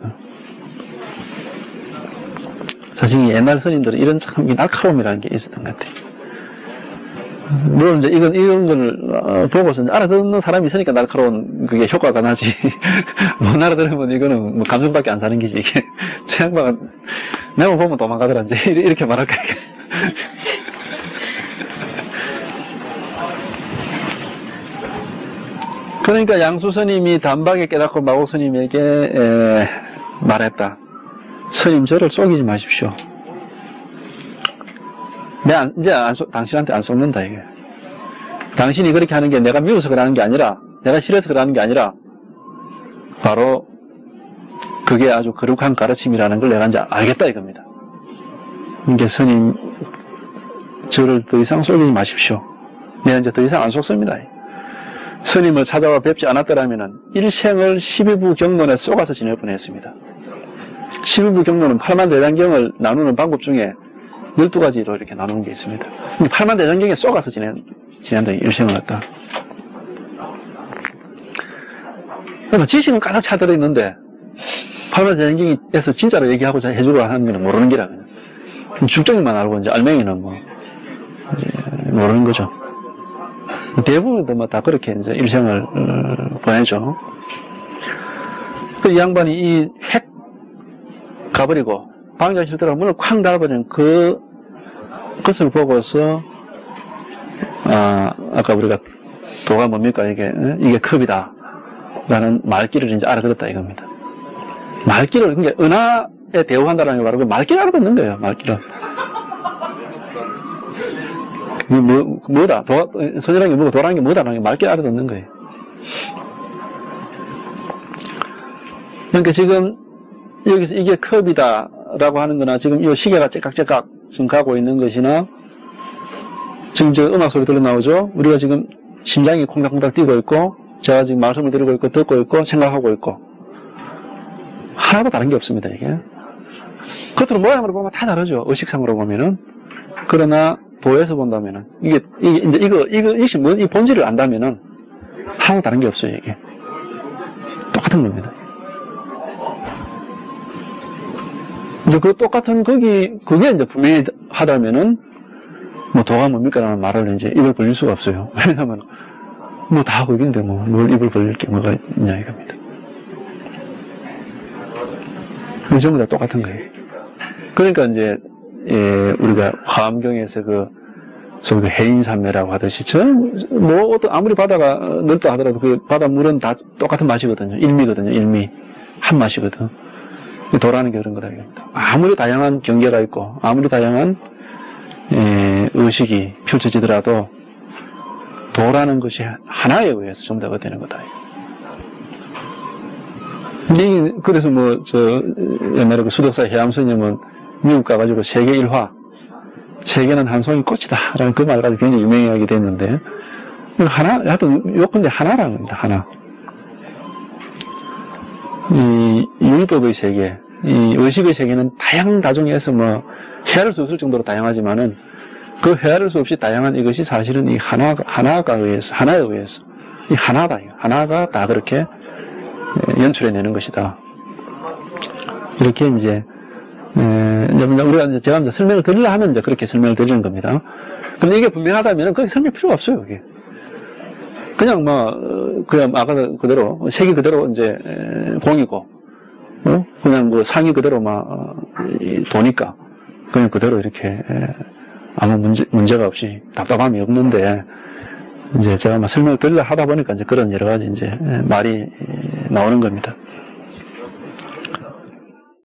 사실 옛날 스님들은 이런 참 날카로움이라는 게 있었던 것 같아요. 물론 이제 이런 걸 보고서 알아듣는 사람이 있으니까 날카로운 그게 효과가 나지. 못 알아들으면 이거는 감정밖에 안 사는 기지. 이게 저 양반은 내가 보면 도망가더라 이제 이렇게 말할까. 그러니까 양수 스님이 단박에 깨닫고 마곡 스님에게 말했다. 스님 저를 속이지 마십시오. 이제 당신한테 안 속는다 이게. 당신이 그렇게 하는 게 내가 미워서 그러는 게 아니라, 내가 싫어서 그러는 게 아니라, 바로 그게 아주 거룩한 가르침이라는 걸 내가 이제 알겠다 이겁니다. 이게 스님 저를 더 이상 속이지 마십시오. 내가 이제 더 이상 안 속습니다. 스님을 찾아와 뵙지 않았더라면 일생을 12부 경론에 쏘가서 지낼 뻔했습니다. 12부 경론은 8만 대장경을 나누는 방법 중에 12가지로 이렇게 나누는 게 있습니다. 8만 대장경에 쏘가서 지낸다, 일생을 갖다. 그러니까 지식은 가득 차들어 있는데 8만 대장경에서 진짜로 얘기하고자 해주고 하는 건 모르는 기라. 죽정이만 알고 이제 알맹이는 뭐 이제 모르는 거죠. 대부분도 뭐 다 그렇게 이제 일생을 보내죠. 그 양반이 이 핵 가버리고 방장실 들어가 문을 쾅 닫아버리는 그것을 보고서 아까 우리가 도가 뭡니까 이게 컵이다 라는 말귀를 이제 알아들었다 이겁니다. 말귀를 그러니까 은하에 대우한다라는 게 바로 그 말귀를 알아듣는 거예요. 말귀를. 뭐다? 선이라는 게 뭐고 도라는 게 뭐다라는 게 말귀를 알아듣는 거예요. 그러니까 지금 여기서 이게 컵이다라고 하는 거나 지금 이 시계가 째깍째깍 지금 가고 있는 것이나 지금 저 음악 소리 들려 나오죠? 우리가 지금 심장이 콩닥콩닥 뛰고 있고 제가 지금 말씀을 드리고 있고 듣고 있고 생각하고 있고 하나도 다른 게 없습니다, 이게. 겉으로 모양으로 보면 다 다르죠. 의식상으로 보면은. 그러나 도에서 본다면은 이게 이 본질을 안다면은 하나도 다른 게 없어요, 이게. 똑같은 겁니다. 이제 그 똑같은 그게 이제 분명히 하다면은 뭐 도가 뭡니까라는 말을 이제 입을 벌릴 수가 없어요. 왜냐하면 뭐 다 그긴데 뭘 입을 벌릴 게 뭐가 있냐 이겁니다. 전부 다 똑같은 거예요. 그러니까 이제 우리가 화엄경에서 소위 해인산매라고 하듯이 아무리 바다가 넓다 하더라도 그 바다 물은 다 똑같은 맛이거든요. 일미거든요. 일미 한 맛이거든. 도라는 게 그런 거다 이겁니다. 아무리 다양한 경계가 있고 아무리 다양한 의식이 펼쳐지더라도 도라는 것이 하나에 의해서 전부 다 되는 거다. 그래서 옛날에 그 수덕사 해암스님은 미국 가가지고 세계 일화, 세계는 한 송이 꽃이다 라는 그 말 가지고 굉장히 유명하게 됐는데 하여튼 요건데 하나라는 겁니다. 하나. 이 율법의 세계, 이 의식의 세계는 다양한 다중에서 헤아릴 수 없을 정도로 다양하지만은 그 헤아릴 수 없이 다양한 이것이 사실은 이 하나에 의해서 이 하나다. 하나가 다 그렇게 연출해내는 것이다. 이렇게 이제 우리가 이제 제가 설명을 드리려 하면 이제 그렇게 설명을 드리는 겁니다. 근데 이게 분명하다면 그렇게 설명 필요가 없어요. 이게 그냥 그냥 아까 그대로 색이 그대로 이제 공이고 그냥 상이 그대로 도니까 그냥 그대로 이렇게 아무 문제가 없이 답답함이 없는데 이제 제가 설명을 드리려 하다 보니까 이제 그런 여러 가지 이제 말이 나오는 겁니다.